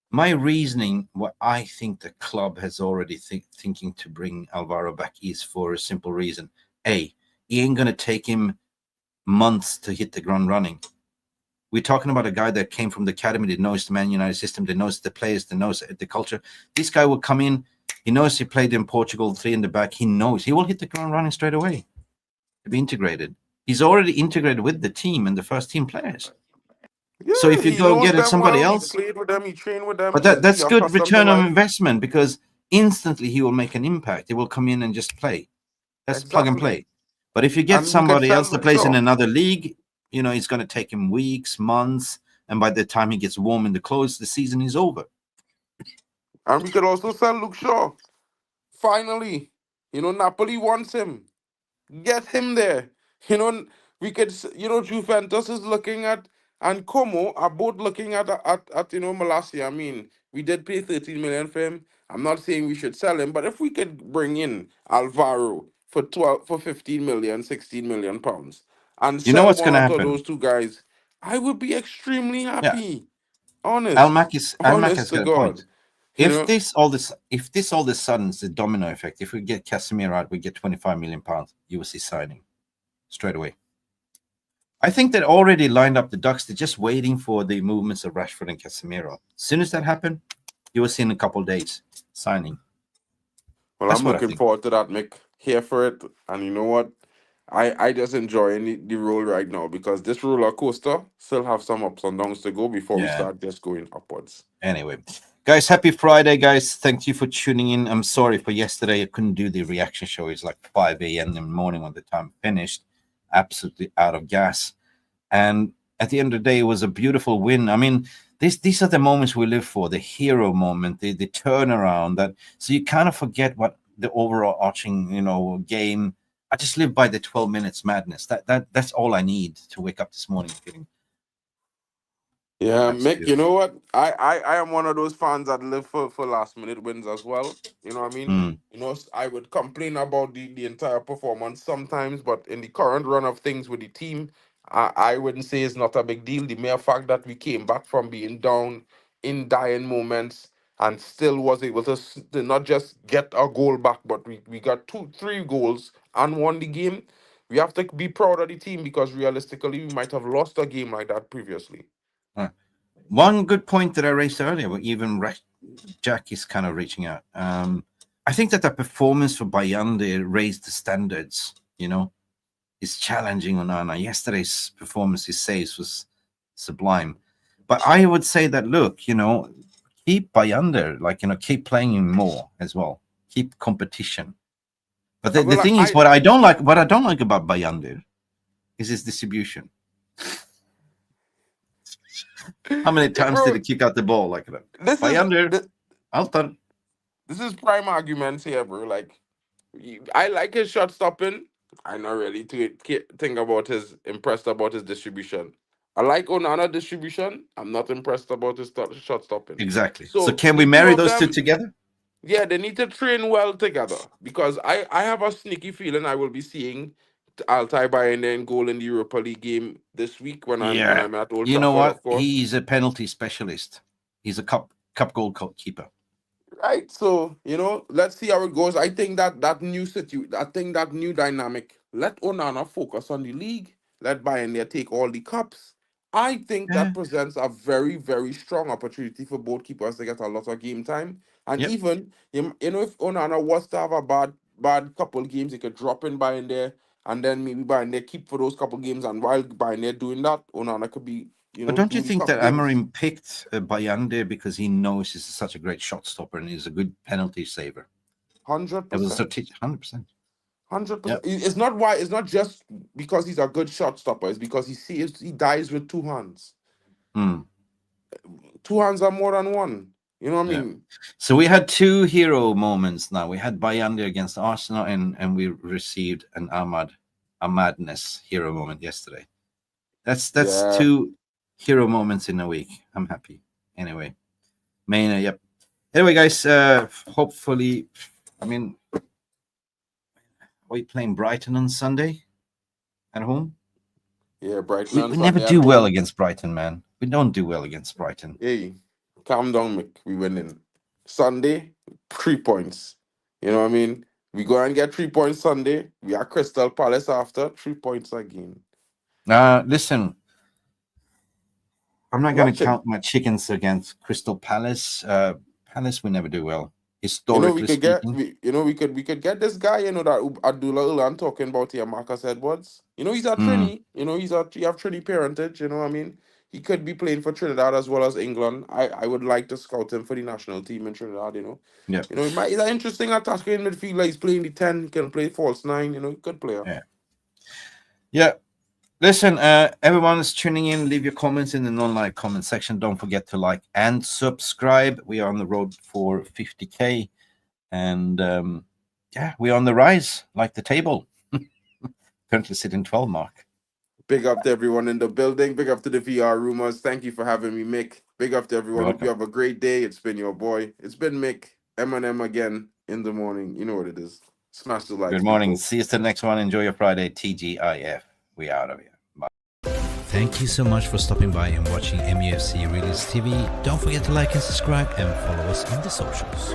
my reasoning, what I think the club has already thinking to bring Alvaro back is for a simple reason. A, he ain't going to take him months to hit the ground running. We're talking about a guy that came from the academy, that knows the Man United system, that knows the players, that knows the culture. This guy will come in. He knows he played in Portugal, 3 in the back. He knows he will hit the ground running straight away to be integrated. He's already integrated with the team and the first team players. Yeah, so if you go get somebody else, he played with them, he trained with them. but that's good return on investment because instantly he will make an impact. He will come in and just play. That's plug and Exactly. play. But if you get And we could somebody sell else that Luke plays in Shaw. another league, you know, it's going to take him weeks, months, and by the time he gets warm in the clothes, the season is over. And we could also sell Luke Shaw. Finally, you know, Napoli wants him. Get him there. You know, we could, Juventus is looking at, and Como are both looking at Malacia. I mean, we did pay 13 million for him. I'm not saying we should sell him, but if we could bring in Alvaro for 15 million, 16 million pounds and You know sell what's one going to out of happen? those two guys, I would be extremely Yeah, happy. Honest, Almac honest has to got a point. God. You know, If all of a sudden is the domino effect, if we get Casemiro out, we get 25 million pounds. You will see signing straight away. I think they're already lined up the ducks. They're just waiting for the movements of Rashford and Casemiro. As soon as that happen, you will see in a couple of days signing. well, That's I'm what I looking think. forward to that, Mick. Here for it. And you know what? I just enjoy the role right now because this roller coaster still have some ups and downs to go before we Yeah. start just going upwards. Anyway, guys, happy Friday, guys. Thank you for tuning in. I'm sorry for yesterday. I couldn't do the reaction show. It's like 5 a.m. in the morning when the time finished. Absolutely out of gas. And at the end of the day, it was a beautiful win. I mean, these are the moments we live for, the hero moment, the turnaround. That so you kind of forget what the overall arching, game. I just live by the 12 minutes madness. That's all I need to wake up this morning feeling. Yeah, That's Mick, you beautiful. know what? I am one of those fans that live for last minute wins as well. You know what I mean? Mm. You know, I would complain about the entire performance sometimes, but in the current run of things with the team, I wouldn't say it's not a big deal. The mere fact that we came back from being down in dying moments and still was able to not just get a goal back, but we got 3 goals and won the game. We have to be proud of the team because realistically, we might have lost a game like that previously. One good point that I raised earlier, but even Jack is kind of reaching out. I think that the performance for Bayande raised the standards. It's challenging Onana. Yesterday's performance, his saves was sublime. But I would say that keep Bayande, keep playing him more as well. Keep competition. But the Well, thing is, what I don't like about Bayande is his distribution. How many times did he kick out the ball like that? This is prime arguments here, bro. Like, I like his shot stopping. I'm not really impressed about his distribution. I like Onana distribution. I'm not impressed about his shot stopping. Exactly. So can the we marry of those two them, together? Yeah, they need to train well together because I have a sneaky feeling I will be seeing Altai Bayern in goal in the Europa League game this week when I'm at Old Trafford. You know what? Of course. He's a penalty specialist. He's a cup goal keeper. Right, so let's see how it goes. I think that new dynamic. Let Onana focus on the league. Let Bayern take all the cups. I think that presents a very, very strong opportunity for both keepers to get a lot of game time. And even if Onana was to have a bad couple games, he could drop in Bayern there, and then maybe Bayern keep for those couple games. And while Bayern doing that, Onana could be. But don't you do the think cup that games. Amorim picked Bayande because he knows he's such a great shot stopper and he's a good penalty saver? 100%. It was a strategic 100%. 100%. It's not just because he's a good shot stopper. It's because he dies with 2 hands. 2 hands are more than one. You know what I mean? So we had 2 hero moments now. We had Bayande against Arsenal and we received an AMADness hero moment yesterday. That's 2 hero moments in a week. I'm happy. Anyway, Maina, Anyway, guys, hopefully, are we playing Brighton on Sunday at home? Yeah, Brighton. We never do well against Brighton, man. We don't do well against Brighton. Hey, calm down, Mick. We winning. Sunday, 3 points. You know what I mean? We go and get 3 points Sunday. We are Crystal Palace after 3 points again. Listen, I'm not going to count my chickens against Crystal Palace. Palace, we never do well. Historically we could get this guy, that Abdullah I'm talking about here, Marcus Edwards. He's a Trini. You have Trini parentage, you know what I mean? he could be playing for Trinidad as well as England. I would like to scout him for the national team in Trinidad, you know. Yeah. You know, he's an interesting attacking midfielder. He's playing the 10, he can play false 9, you know, good player. Yeah. Yeah. Listen, everyone is tuning in. Leave your comments in the non-like comment section. Don't forget to like and subscribe. We are on the road for 50K. And yeah, we're on the rise, like the table. Currently sitting 12 mark. Big up to everyone in the building. Big up to the VR Rumours. Thank you for having me, Mick. Big up to everyone. Hope you have a great day. It's been your boy. It's been Mick. M&M again in the morning. You know what it is. Smash the like. Good morning. People. See you to the next one. Enjoy your Friday. TGIF. We out of here. Bye. Thank you so much for stopping by and watching Mufc RealistTV. Don't forget to like and subscribe and follow us on the socials.